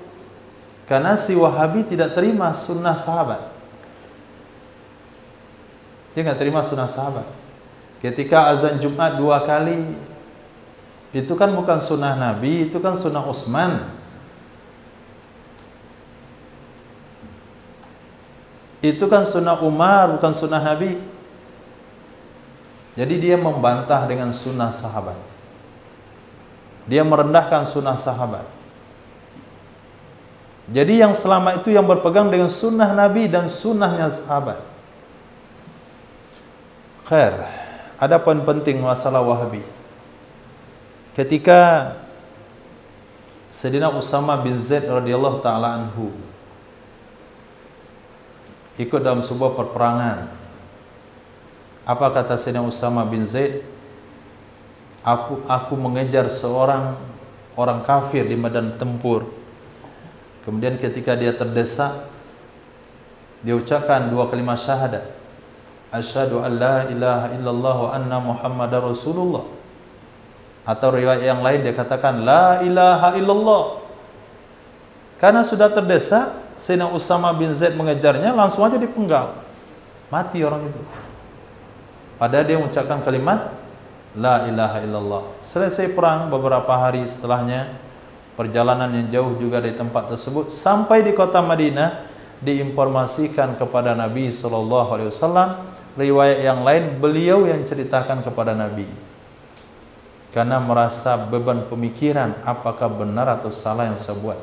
Karena si Wahabi tidak terima sunnah sahabat. Dia tidak terima sunnah sahabat. Ketika azan Jumat 2 kali, itu kan bukan sunnah Nabi, itu kan sunnah Utsman. Itu kan sunnah Umar, bukan sunnah Nabi. Jadi dia membantah dengan sunnah sahabat. Dia merendahkan sunnah sahabat. Jadi yang selamat itu yang berpegang dengan sunnah Nabi dan sunnahnya sahabat. Khair, ada poin penting masalah Wahabi. Ketika Sayyidina Usama bin Zaid radhiyallahu taala anhu ikut dalam sebuah perperangan, apa kata Sayyidina Usama bin Zaid? Aku mengejar seorang orang kafir di medan tempur. Kemudian ketika dia terdesak, dia ucapkan dua kalimat syahadat, asyhadu an la ilaha illallah wa anna muhammadar rasulullah. Atau riwayat yang lain dia katakan la ilaha illallah. Karena sudah terdesak, Sayyidina Usama bin Zaid mengejarnya, langsung aja dipenggal. Mati orang itu. Padahal dia mengucapkan kalimat la ilaha illallah. Selesai perang, beberapa hari setelahnya, perjalanan yang jauh juga dari tempat tersebut, sampai di kota Madinah, diinformasikan kepada Nabi SAW. Riwayat yang lain, beliau yang ceritakan kepada Nabi. Karena merasa beban pemikiran, apakah benar atau salah yang saya buat.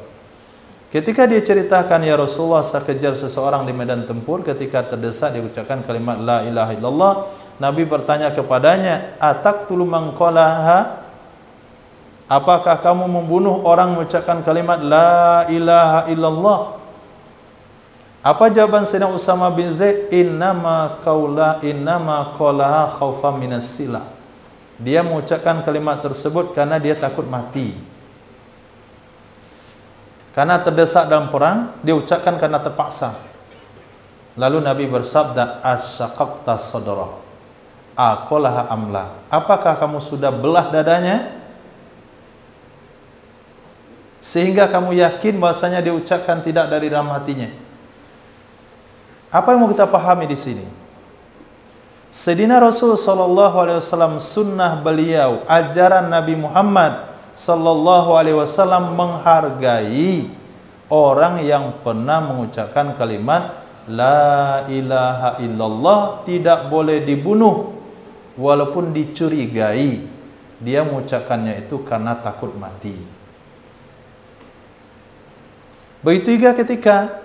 Ketika dia ceritakan, ya Rasulullah, saya kejar seseorang di medan tempur, ketika terdesak dia ucapkan kalimat la ilaha illallah. Nabi bertanya kepadanya, ataqtulu man qalaha? Apakah kamu membunuh orang mengucapkan kalimat la ilaha illallah? Apa jawaban Sayyidina Usama bin Zaid? Innama qalaha khaufan minas sila. Dia mengucapkan kalimat tersebut karena dia takut mati. Karena terdesak dalam perang, dia ucapkan karena terpaksa. Lalu Nabi bersabda, asyaqaqta sadrah, aqalaha amla. Apakah kamu sudah belah dadanya sehingga kamu yakin bahasanya dia ucapkan tidak dari dalam hatinya? Apa yang mau kita pahami di sini? Sayyidina Rasul sallallahu alaihi wasallam, sunnah beliau, ajaran Nabi Muhammad sallallahu alaihi wasallam menghargai orang yang pernah mengucapkan kalimat la ilaha illallah, tidak boleh dibunuh walaupun dicurigai dia mengucapkannya itu karena takut mati. Begitu juga ketika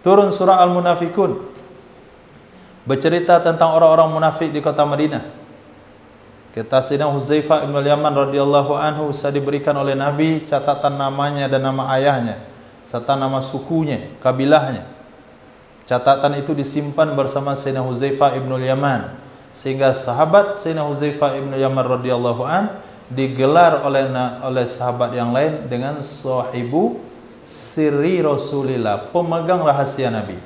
turun surah Al-Munafikun, bercerita tentang orang-orang munafik di kota Madinah. Kata Sayyidina Huzaifah ibn al-Yaman radhiyallahu anhu, saya diberikan oleh Nabi catatan namanya dan nama ayahnya, serta nama sukunya, kabilahnya. Catatan itu disimpan bersama Sayyidina Huzaifah ibn al-Yaman, sehingga sahabat Sayyidina Huzaifah ibn al-Yaman radhiyallahu an digelar oleh sahabat yang lain dengan sahibu sirri Rasulillah, pemegang rahasia Nabi.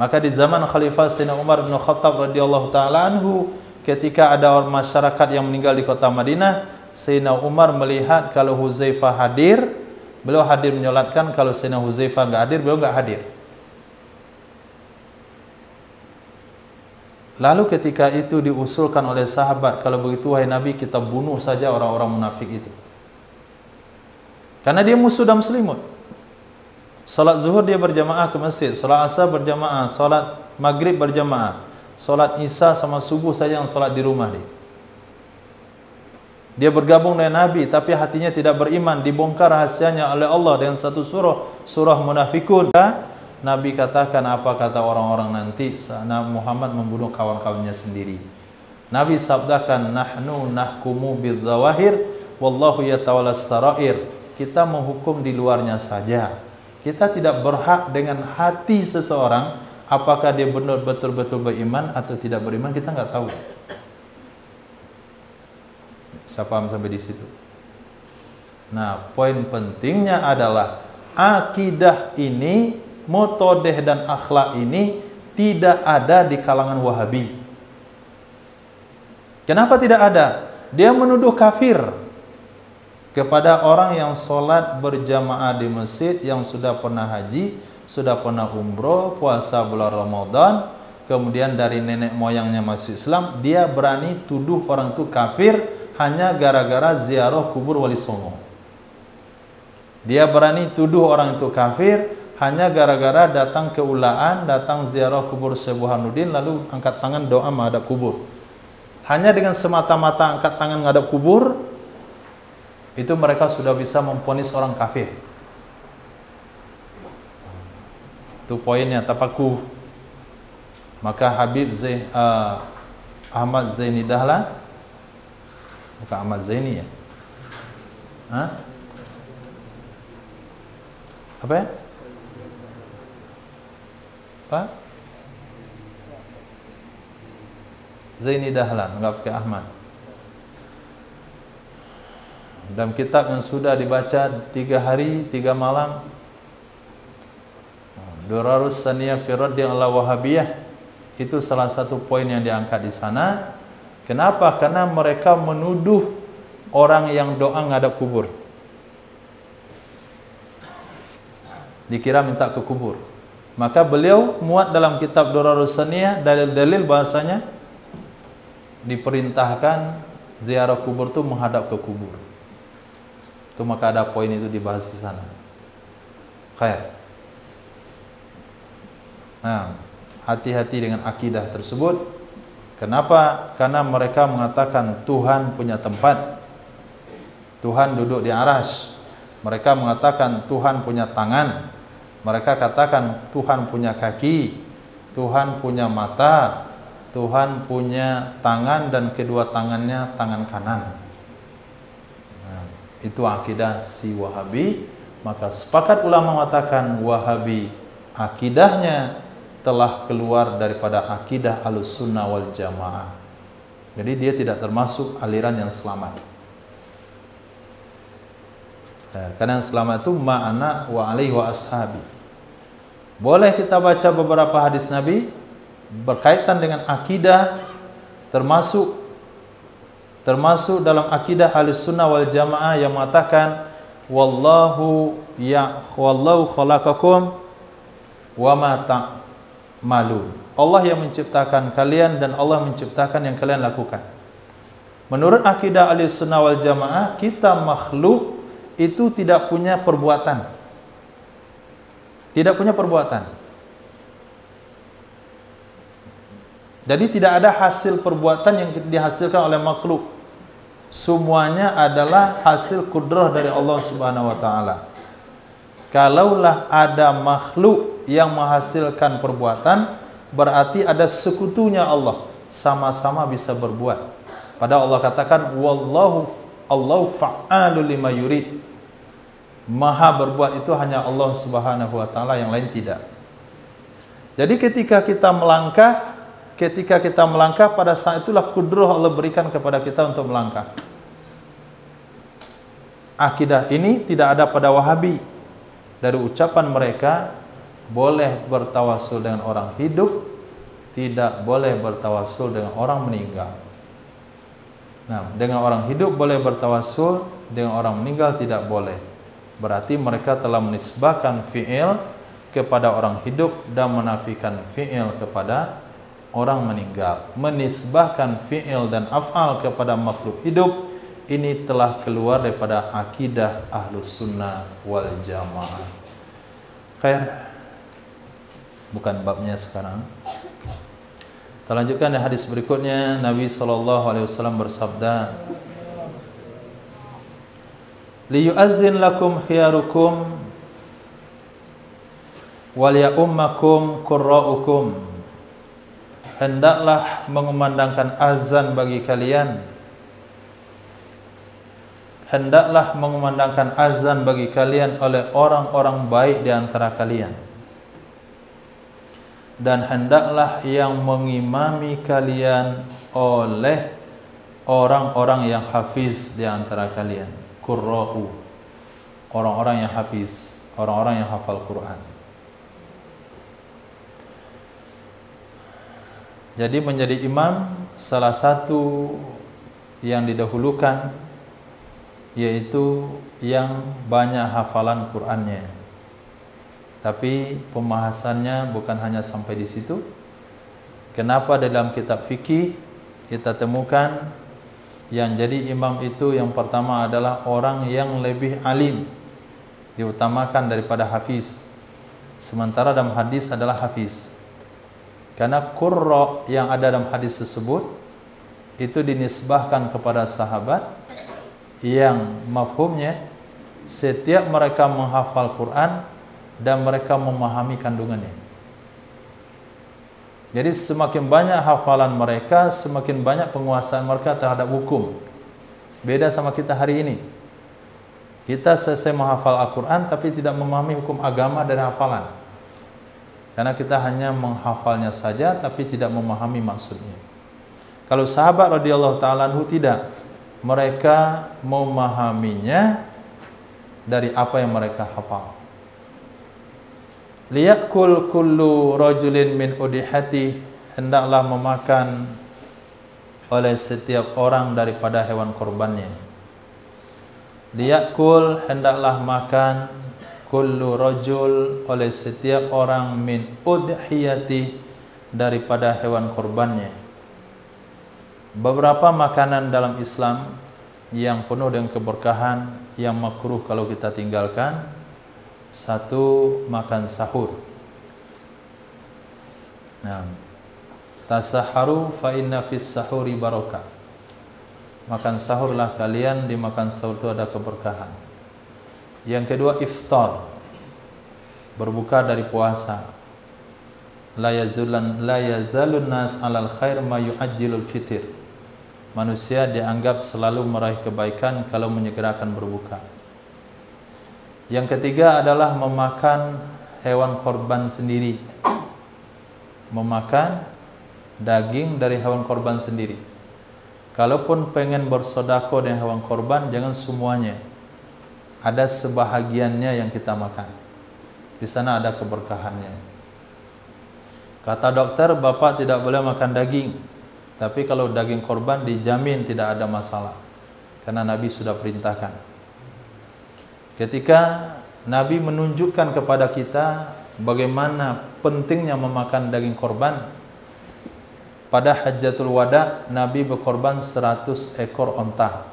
Maka di zaman Khalifah Sayyidina Umar bin Khattab radhiyallahu taala anhu, ketika ada orang masyarakat yang meninggal di kota Madinah, Sayyidina Umar melihat kalau Huzaifah hadir, beliau hadir menyolatkan. Kalau Sayyidina Huzaifah enggak hadir, beliau enggak hadir. Lalu ketika itu diusulkan oleh sahabat, kalau begitu wahai Nabi, kita bunuh saja orang-orang munafik itu. Karena dia musuh dan selimut. Salat zuhur dia berjamaah ke masjid, salat asar berjamaah, salat maghrib berjamaah, salat isya sama subuh saja yang salat di rumah dia. Dia bergabung dengan Nabi tapi hatinya tidak beriman, dibongkar rahasianya oleh Allah dengan satu surah Munafikun. Nabi katakan, apa kata orang-orang nanti saat Muhammad membunuh kawan-kawannya sendiri? Nabi sabdakan, nahnu nahkumu bidzawahir wallahu yatawallas sarair. Kita menghukum di luarnya saja. Kita tidak berhak dengan hati seseorang, apakah dia benar betul-betul beriman atau tidak beriman, kita nggak tahu. Saya paham sampai di situ. Nah, poin pentingnya adalah akidah ini, metodeh dan akhlak ini tidak ada di kalangan Wahabi. Kenapa tidak ada? Dia menuduh kafir kepada orang yang sholat berjamaah di masjid, yang sudah pernah haji, sudah pernah umroh, puasa bulan Ramadan, kemudian dari nenek moyangnya masuk Islam, dia berani tuduh orang itu kafir hanya gara-gara ziarah kubur Wali Songo. Dia berani tuduh orang itu kafir hanya gara-gara datang ke ulaan, datang ziarah kubur Syekh Burhanuddin, lalu angkat tangan doa menghadap kubur. Hanya dengan semata-mata angkat tangan menghadap kubur, itu mereka sudah bisa memvonis orang kafir. Itu poinnya, tapakuh. Maka Habib Ahmad Zaini Dahlan, bukan Ahmad Zaini ya? Hah? Apa ya? Apa? Zaini Dahlan, enggak pakai Ahmad. Dalam kitab yang sudah dibaca 3 hari 3 malam, Durarus Saniyah fi Raddi ala Wahabiyah itu salah satu poin yang diangkat di sana. Kenapa? Karena mereka menuduh orang yang doa ngadap kubur, dikira minta ke kubur. Maka beliau muat dalam kitab Durarus Saniyah dalil-dalil bahasanya diperintahkan ziarah kubur itu menghadap ke kubur. Itu maka ada poin itu dibahas di sana. Khair. Nah, hati-hati dengan akidah tersebut. Kenapa? Karena mereka mengatakan Tuhan punya tempat, Tuhan duduk di arsy. Mereka mengatakan Tuhan punya tangan. Mereka katakan Tuhan punya kaki, Tuhan punya mata, Tuhan punya tangan dan kedua tangannya tangan kanan. Nah, itu akidah si Wahabi. Maka sepakat ulama mengatakan Wahabi akidahnya telah keluar daripada akidah Ahlussunnah wal Jamaah. Jadi dia tidak termasuk aliran yang selamat. Karena yang selamat itu ma'ana wa alaihi wa ashabi. Boleh kita baca beberapa hadis Nabi berkaitan dengan akidah, termasuk dalam akidah Ahlussunnah wal Jamaah yang mengatakan wallahu khalaqakum wa ma ta'malun. Allah yang menciptakan kalian dan Allah menciptakan yang kalian lakukan. Menurut akidah Ahlussunnah wal Jamaah, kita makhluk itu tidak punya perbuatan. Tidak punya perbuatan. Jadi tidak ada hasil perbuatan yang dihasilkan oleh makhluk. Semuanya adalah hasil kudrah dari Allah Subhanahu wa taala. Kalaulah ada makhluk yang menghasilkan perbuatan, berarti ada sekutunya Allah, sama-sama bisa berbuat. Padahal Allah katakan Allahu fa'alu lima yurid. Maha berbuat itu hanya Allah Subhanahu wa taala, yang lain tidak. Jadi ketika kita melangkah pada saat itulah kudrah Allah berikan kepada kita untuk melangkah. Akidah ini tidak ada pada Wahabi. Dari ucapan mereka boleh bertawasul dengan orang hidup, tidak boleh bertawasul dengan orang meninggal. Nah, dengan orang hidup boleh bertawasul, dengan orang meninggal tidak boleh. Berarti mereka telah menisbahkan fi'il kepada orang hidup dan menafikan fi'il kepada orang meninggal. Menisbahkan fi'il dan af'al kepada makhluk hidup, ini telah keluar daripada akidah Ahlussunnah wal Jamaah. Khair. Bukan babnya sekarang. Kita lanjutkan di hadis berikutnya. Nabi SAW bersabda, liyu'azzin lakum khiyarukum wal ya'ummakum qurra'ukum. Hendaklah mengumandangkan azan bagi kalian. Hendaklah mengumandangkan azan bagi kalian oleh orang-orang baik di antara kalian. Dan hendaklah yang mengimami kalian oleh orang-orang yang hafiz di antara kalian. Qurra'u, orang-orang yang hafiz, orang-orang yang hafal Quran. Jadi menjadi imam salah satu yang didahulukan yaitu yang banyak hafalan Qurannya. Tapi pembahasannya bukan hanya sampai di situ. Kenapa dalam kitab fikih kita temukan yang jadi imam itu yang pertama adalah orang yang lebih alim, diutamakan daripada hafiz. Sementara dalam hadis adalah hafiz. Karena qurra yang ada dalam hadis tersebut itu dinisbahkan kepada sahabat yang mafhumnya setiap mereka menghafal Quran dan mereka memahami kandungannya. Jadi semakin banyak hafalan mereka, semakin banyak penguasaan mereka terhadap hukum. Beda sama kita hari ini. Kita selesai menghafal Al-Quran tapi tidak memahami hukum agama dari hafalan. Karena kita hanya menghafalnya saja tapi tidak memahami maksudnya. Kalau sahabat radhiyallahu ta'ala anhu tidak. Mereka memahaminya dari apa yang mereka hafal. Liyakul kullu rajulin min udihati, hendaklah memakan oleh setiap orang daripada hewan korbannya. Liyakul, hendaklah makan, kullu rajul, oleh setiap orang, min udhiyati, daripada hewan korbannya. Beberapa makanan dalam Islam yang penuh dengan keberkahan, yang makruh kalau kita tinggalkan. Satu, makan sahur. Nah, tasaharu fa inna fis sahuri barakah. Makan sahurlah kalian, di makan sahur itu ada keberkahan. Yang kedua, iftar, berbuka dari puasa. La yazalun nas alal khair ma yuajjilul fitir. Manusia dianggap selalu meraih kebaikan kalau menyegerakan berbuka. Yang ketiga adalah memakan hewan korban sendiri. Memakan daging dari hewan korban sendiri. Kalaupun pengen bersedekah dengan hewan korban, jangan semuanya. Ada sebahagiannya yang kita makan. Di sana ada keberkahannya. Kata dokter, bapak tidak boleh makan daging. Tapi kalau daging korban dijamin tidak ada masalah. Karena Nabi sudah perintahkan. Ketika Nabi menunjukkan kepada kita bagaimana pentingnya memakan daging korban, pada Hajjatul Wada Nabi berkorban 100 ekor onta.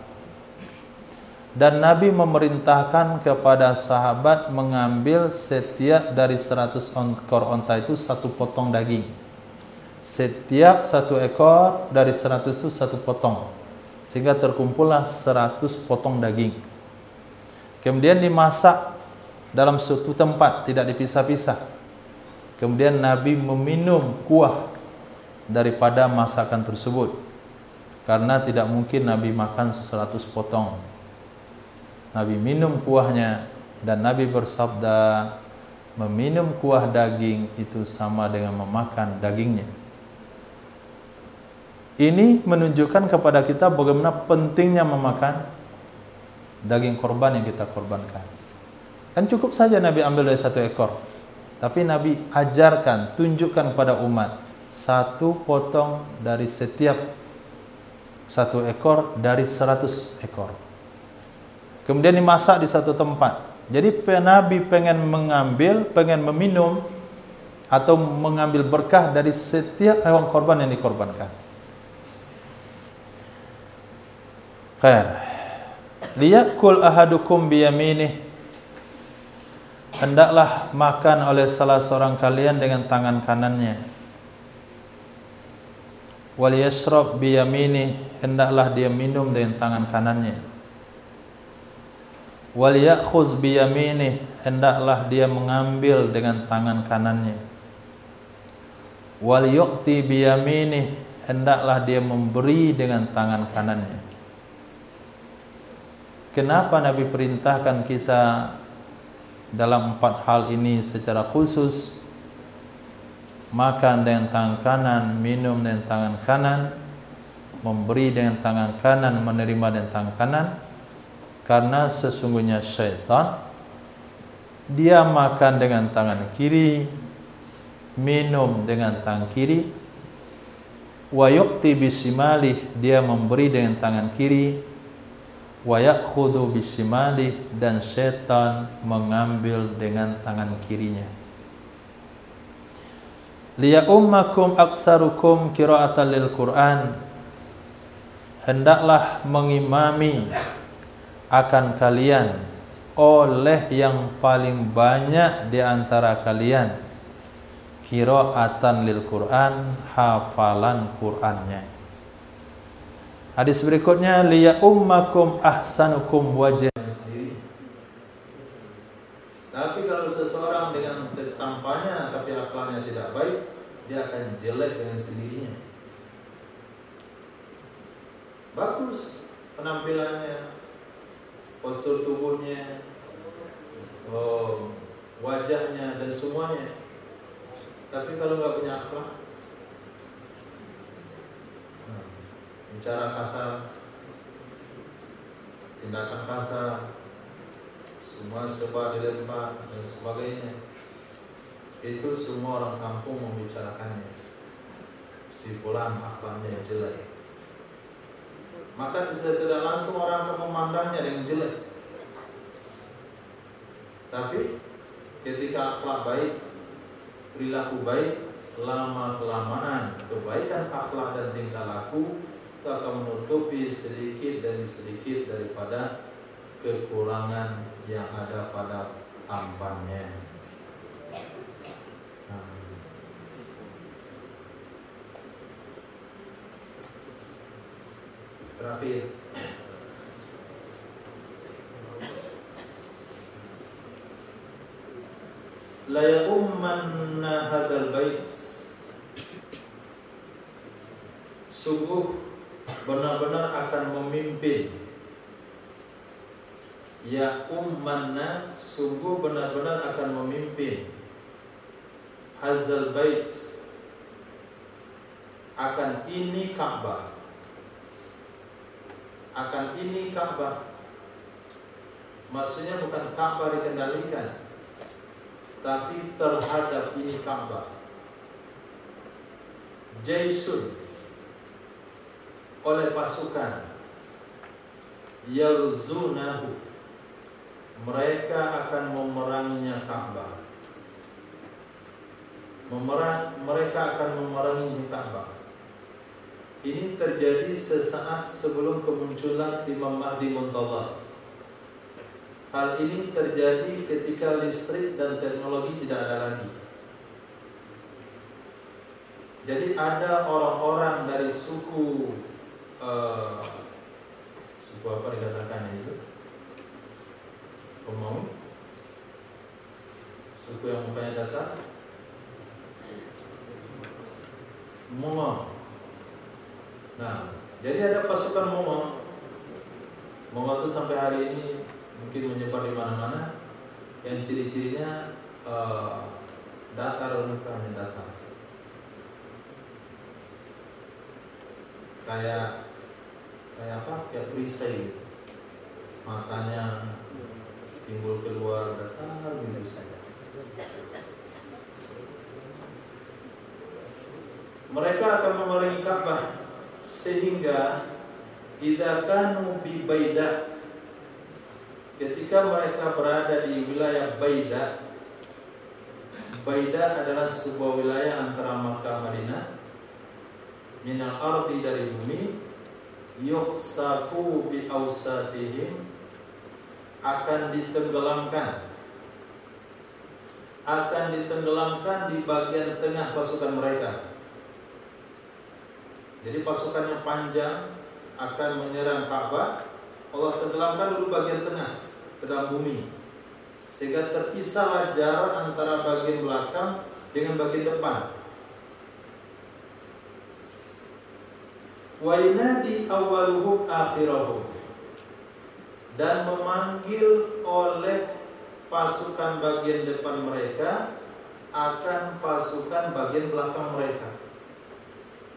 Dan Nabi memerintahkan kepada sahabat mengambil setiap dari 100 ekor onta itu satu potong daging. Setiap satu ekor dari 100 itu satu potong. Sehingga terkumpullah 100 potong daging. Kemudian dimasak dalam suatu tempat, tidak dipisah-pisah. Kemudian Nabi meminum kuah daripada masakan tersebut. Karena tidak mungkin Nabi makan 100 potong. Nabi minum kuahnya, dan Nabi bersabda, meminum kuah daging itu sama dengan memakan dagingnya. Ini menunjukkan kepada kita bagaimana pentingnya memakan daging korban yang kita korbankan. Kan cukup saja Nabi ambil dari satu ekor. Tapi Nabi ajarkan, tunjukkan kepada umat, satu potong dari setiap satu ekor dari 100 ekor. Kemudian dimasak di satu tempat. Jadi Nabi pengen mengambil, pengen meminum, atau mengambil berkah dari setiap hewan korban yang dikorbankan. Khair. Liyakul ahadukum biyaminih, hendaklah makan oleh salah seorang kalian dengan tangan kanannya. Wal yashrab biyaminih, hendaklah dia minum dengan tangan kanannya. Wal ya'khuz biyaminih, hendaklah dia mengambil dengan tangan kanannya. Wal yu'ti biyaminih, hendaklah dia memberi dengan tangan kanannya. Kenapa Nabi perintahkan kita dalam 4 hal ini secara khusus? Makan dengan tangan kanan, minum dengan tangan kanan, memberi dengan tangan kanan, menerima dengan tangan kanan. Karena sesungguhnya syaitan, dia makan dengan tangan kiri, minum dengan tangan kiri, wa yu'ti bisimalih, dia memberi dengan tangan kiri, wa ya'khudhu bisimalih, dan setan mengambil dengan tangan kirinya. Liya ummakum aksarukum qira'atan lil Qur'an, hendaklah mengimami akan kalian oleh yang paling banyak di antara kalian qira'atan lil Qur'an, hafalan Qur'annya. Hadis berikutnya, liya ummakum ahsanukum wajhan. Tapi kalau seseorang dengan tampaknya tapi akhlaknya tidak baik, dia akan jelek dengan sendirinya. Bagus penampilannya, postur tubuhnya, wajahnya dan semuanya, tapi kalau nggak punya akhlak, bicara kasar, tindakan kasar, semua serba dilempar dan sebagainya, itu semua orang kampung membicarakannya. Si fulan akhlaknya jelek. Maka tidak langsung orang akan memandangnya dengan jelek. Tapi ketika akhlak baik, perilaku baik, lama-kelamaan kebaikan akhlak dan tingkah laku itu akan menutupi sedikit demi sedikit daripada kekurangan yang ada pada tampannya. Terakhir, la ya'ummanna hadzal bait, sungguh benar-benar akan memimpin. Ya ummanna, sungguh benar-benar akan memimpin. Hadzal bait, akan ini Ka'bah. Akan ini Ka'bah. Maksudnya bukan Ka'bah dikendalikan, tapi terhadap ini Ka'bah. Jaisun, oleh pasukan. Yalzunahu, mereka akan memeranginya Ka'bah. Mereka akan memerangi Ka'bah. Ini terjadi sesaat sebelum kemunculan Imam Mahdi Muntadhar. Hal ini terjadi ketika listrik dan teknologi tidak ada lagi. Jadi ada orang-orang dari suku apa dikatakan itu? Romawi, suku yang mukanya datar, Mongol. Nah, jadi ada pasukan Mongol. Mongol itu sampai hari ini mungkin menyebar di mana-mana. Yang ciri-cirinya datar, mukanya datar. Kayak apa? Kayak perisai. Matanya timbul keluar datar begitu saja. Mereka akan memerangi Ka'bah sehingga idza kanu bi Baidah, ketika mereka berada di wilayah Baidah. Baidah adalah sebuah wilayah antara Makkah Madinah, minal ardi, dari bumi, yukhsafu bi awsatihim, akan ditenggelamkan di bagian tengah pasukan mereka. Jadi pasukannya panjang akan menyerang Ka'bah, Allah tenggelamkan dulu bagian tengah ke dalam bumi, sehingga terpisahlah jarak antara bagian belakang dengan bagian depan. Wa yunadi awwaluhum akhirahum, dan memanggil oleh pasukan bagian depan mereka akan pasukan bagian belakang mereka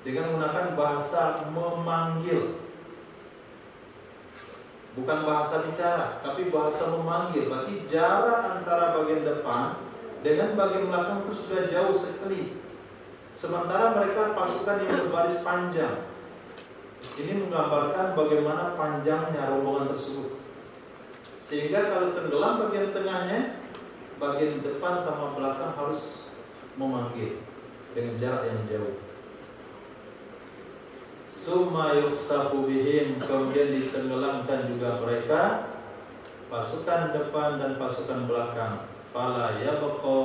dengan menggunakan bahasa memanggil, bukan bahasa bicara, tapi bahasa memanggil. Berarti jarak antara bagian depan dengan bagian belakang itu sudah jauh sekali. Sementara mereka pasukan yang berbaris panjang. Ini menggambarkan bagaimana panjangnya rombongan tersebut. Sehingga kalau tenggelam bagian tengahnya, bagian depan sama belakang harus memanggil dengan jarak yang jauh. Summa yukhsafu bihim, kemudian ditenggelamkan juga mereka, pasukan depan dan pasukan belakang. Fala yabqa,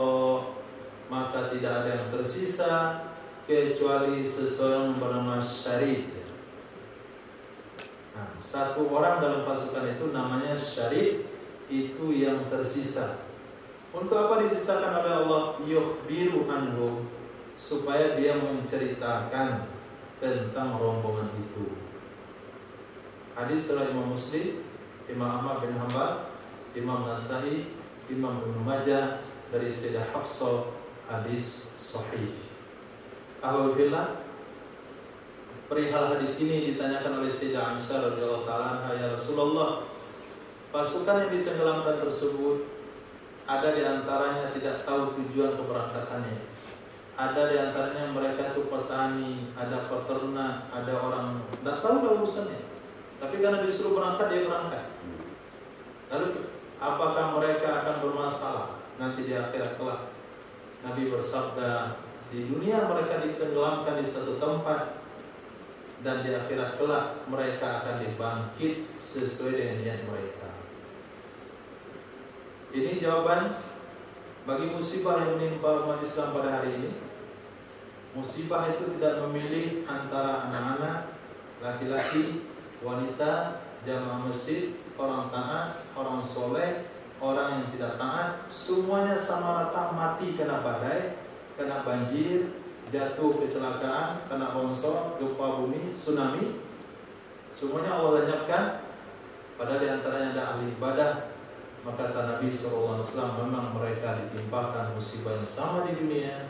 maka tidak ada yang tersisa kecuali seseorang bernama Syarif. Nah, satu orang dalam pasukan itu namanya Syarif, itu yang tersisa. Untuk apa disisakan oleh Allah? Yukhbiru anhu, supaya dia menceritakan tentang rombongan itu. Hadis riwayat Imam Muslim, Imam Ahmad bin Hanbal, Imam Nasai, Imam Ibnu Majah, dari Sayyidah Hafsah, hadis sahih. Alhamdulillah, perihal hadis ini ditanyakan oleh Sayyidah Aisyah radhiyallahu taala, ya Rasulullah, pasukan yang ditenggelamkan tersebut ada di antaranya tidak tahu tujuan keberangkatannya. Ada di antaranya mereka itu petani, ada peternak, ada orang tidak tahu urusannya. Tapi karena disuruh berangkat, dia berangkat. Lalu apakah mereka akan bermasalah nanti di akhirat kelak? Nabi bersabda, di dunia mereka ditenggelamkan di satu tempat, dan di akhirat kelak mereka akan dibangkit sesuai dengan niat mereka. Ini jawaban bagi musibah yang menimpa umat Islam pada hari ini. Musibah itu tidak memilih antara anak-anak, laki-laki, wanita, jamaah masjid, orang taat, orang soleh, orang yang tidak taat. Semuanya sama rata mati kena badai, kena banjir, jatuh kecelakaan, kena longsor, gempa bumi, tsunami. Semuanya Allah lenyapkan. Padahal di antaranya ada ahli ibadah. Maka kata Nabi SAW, memang mereka ditimpakan musibah yang sama di dunia,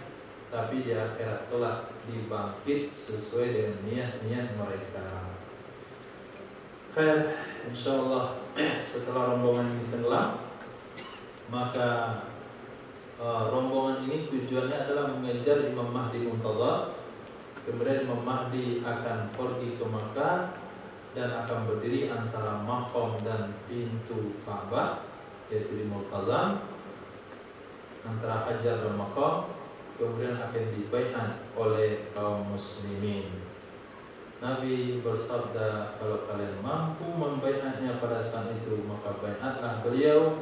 tapi di akhirat kelak dibangkit sesuai dengan niat-niat mereka. Khair, insyaallah setelah rombongan ini tenggelam, maka rombongan ini tujuannya adalah mengejar Imam Mahdi Muntadhar. Kemudian Imam Mahdi akan pergi ke Makkah dan akan berdiri antara maqam dan pintu Ka'bah, yaitu di Multazam, antara Hajar dan Maqam. Kemudian akan dibaiat oleh kaum muslimin. Nabi bersabda, kalau kalian mampu membaiatnya pada saat itu, maka baiatlah beliau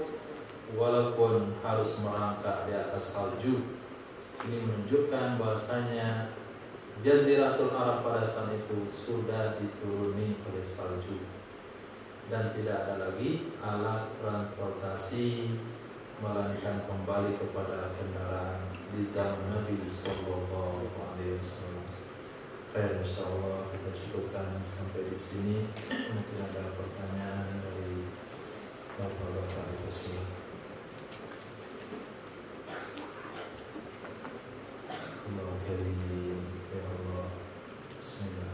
walaupun harus merangkak di atas salju. Ini menunjukkan bahasanya Jaziratul Arab pada saat itu sudah dituruni oleh salju, dan tidak ada lagi alat transportasi melainkan kembali kepada kendaraan di zaman Nabi Sallallahu Alaihi Wasallam. Baik, insyaallah kita cukupkan sampai di sini. Mungkin ada pertanyaan dari bapak-bapak itu semua. Allah karim, ya Allah. Bismillah.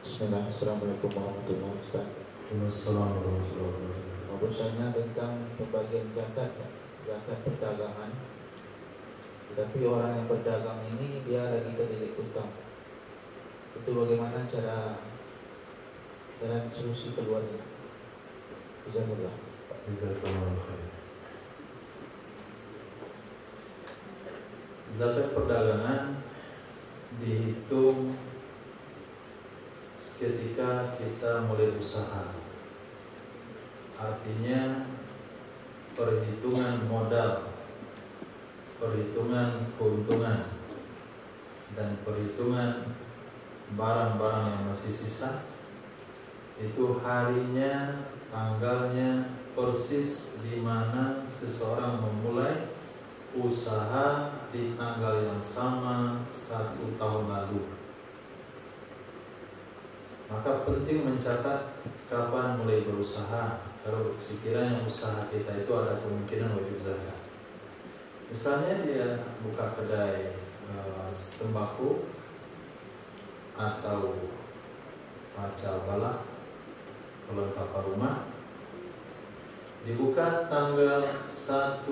Bismillah, Assalamualaikum warahmatullahi wabarakatuh. Assalamualaikum warahmatullahi wabarakatuh. Mau bertanya tentang pembagian zakat perdagangan. Tetapi orang yang berdagang ini dia lagi terlilit hutang. Itu bagaimana cara solusi keluarnya? Jazakallah. Zakat perdagangan dihitung ketika kita mulai usaha. Artinya perhitungan modal, perhitungan keuntungan, dan perhitungan barang-barang yang masih sisa. Itu harinya, tanggalnya persis di mana seseorang memulai usaha di tanggal yang sama 1 tahun lalu. Maka penting mencatat kapan mulai berusaha. Kalau sekiranya usaha kita itu ada kemungkinan wajib zakat. Misalnya dia buka kedai sembako atau pacar balak, perlengkapan rumah, dibuka tanggal 1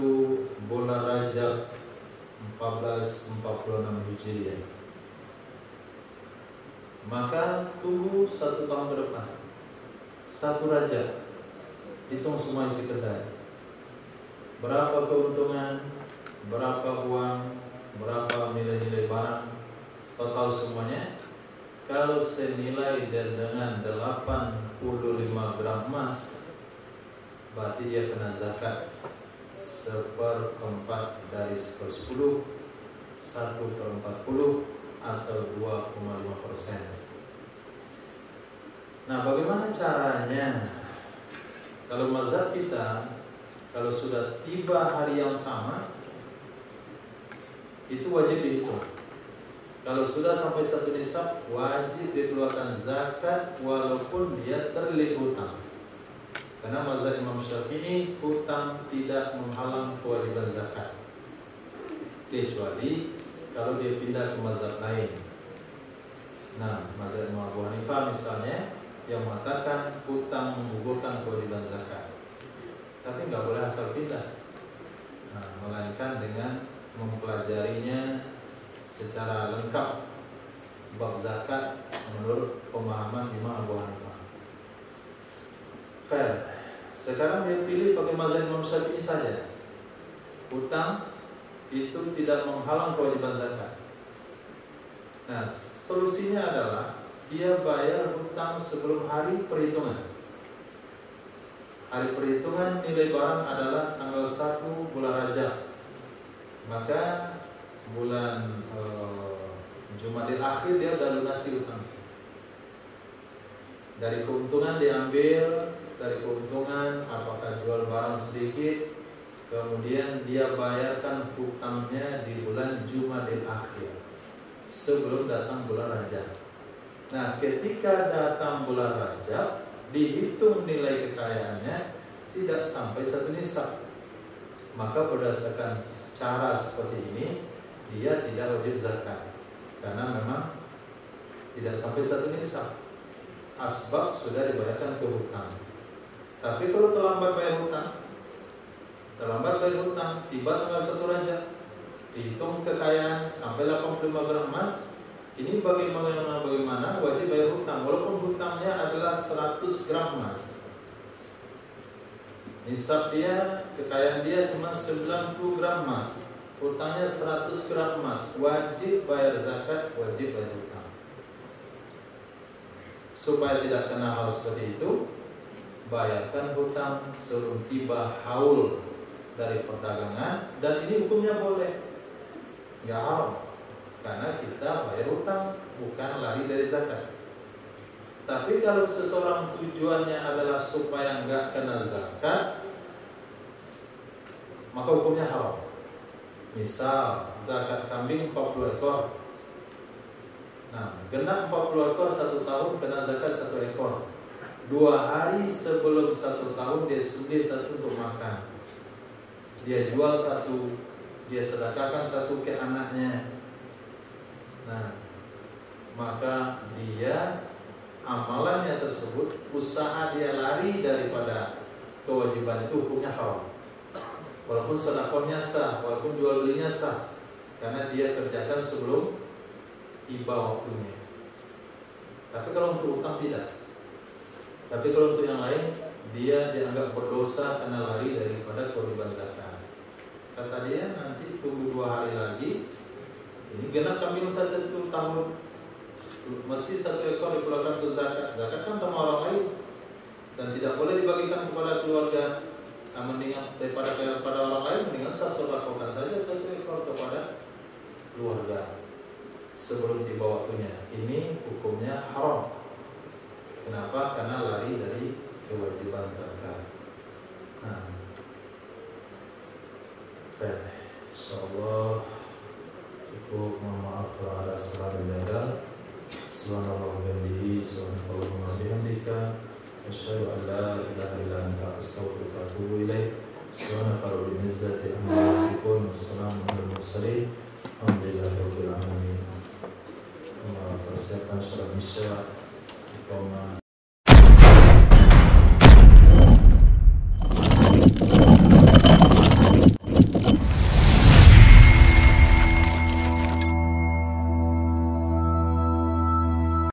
bulan Rajab 1446 Hijriah. Maka tunggu 1 tahun ke depan, 1 Rajab, hitung semua isi kedai. Berapa keuntungan, berapa uang, berapa nilai-nilai barang, total semuanya. Kalau senilai dengan 85 gram emas, berarti dia kena zakat 1/4 dari 1/10, 1/40, atau 2,5%. Nah, bagaimana caranya? Kalau mazhab kita, kalau sudah tiba hari yang sama, itu wajib dihitung. Kalau sudah sampai 1 nisab, wajib dikeluarkan zakat walaupun dia terlilit hutang. Karena mazhab Imam Syafi'i, hutang tidak menghalang kewajiban zakat, kecuali kalau dia pindah ke mazhab lain. Nah, mazhab Imam Abu Hanifah misalnya, yang mengatakan hutang menggugurkan kewajiban zakat. Tapi nggak boleh asal pindah, melainkan dengan mempelajarinya secara lengkap bab zakat menurut pemahaman Imam Abu Hanifah. Baik, sekarang dia pilih pakai mazhab Imam Syafi'i saja. Hutang itu tidak menghalang kewajiban zakat. Nah, solusinya adalah dia bayar hutang sebelum hari perhitungan. Hari perhitungan nilai barang adalah tanggal 1 bulan Rajab. Maka bulan Jumadil Akhir dia sudah lunasi hutang. Dari keuntungan diambil, dari keuntungan apakah jual barang sedikit, kemudian dia bayarkan hutangnya di bulan Jumadil Akhir sebelum datang bulan Rajab. Nah, ketika datang bulan Rajab, dihitung nilai kekayaannya tidak sampai 1 nisab. Maka berdasarkan cara seperti ini, dia tidak wajib zakat karena memang tidak sampai 1 nisab. Asbab sudah dibayarkan ke hutang. Tapi kalau terlambat bayar hutang, tiba tanggal 1 Rajab, dihitung kekayaan sampai 85 gram emas. Ini bagaimana wajib bayar hutang walaupun hutangnya adalah 100 gram emas. Nisab dia, kekayaan dia cuma 90 gram emas. Hutangnya 100 gram emas. Wajib bayar zakat, wajib bayar hutang. Supaya tidak kena hal seperti itu, bayarkan hutang sebelum tiba haul dari perdagangan, dan ini hukumnya boleh, nggak haram. Karena kita bayar hutang, bukan lari dari zakat. Tapi kalau seseorang tujuannya adalah supaya nggak kena zakat, maka hukumnya haram. Misal zakat kambing 40 ekor. Nah, genap 40 ekor 1 tahun, kena zakat 1 ekor. 2 hari sebelum 1 tahun dia sembelih 1 untuk makan. Dia jual 1, dia sedekahkan 1 ke anaknya. Nah, maka dia amalannya tersebut, usaha dia lari daripada kewajiban itu, hukumnya haram. Walaupun sedekahnya sah, walaupun jual belinya sah, karena dia kerjakan sebelum tiba waktunya. Tapi kalau untuk utang tidak. Tapi kalau untuk yang lain, dia dianggap berdosa karena lari daripada kewajiban zakat. Kata dia, nanti tunggu 2 hari lagi. Ini genap kambing saya 1 tahun, mesti 1 ekor dikeluarkan untuk zakat. Zakat kan sama orang lain dan tidak boleh dibagikan kepada keluarga. Nah, mendingan daripada orang lain, mendingan saya sedekahkan saja 1 ekor kepada keluarga sebelum tiba waktunya. Ini hukumnya haram. Kenapa? Karena lari dari kewajiban zakat. Nah, baik, insyaallah cukup. Mohon maaf kalau ada salah dan gagal. Subhanallah wa bihamdihi, subhanallah wa bihamdika, asyhadu an la ilaha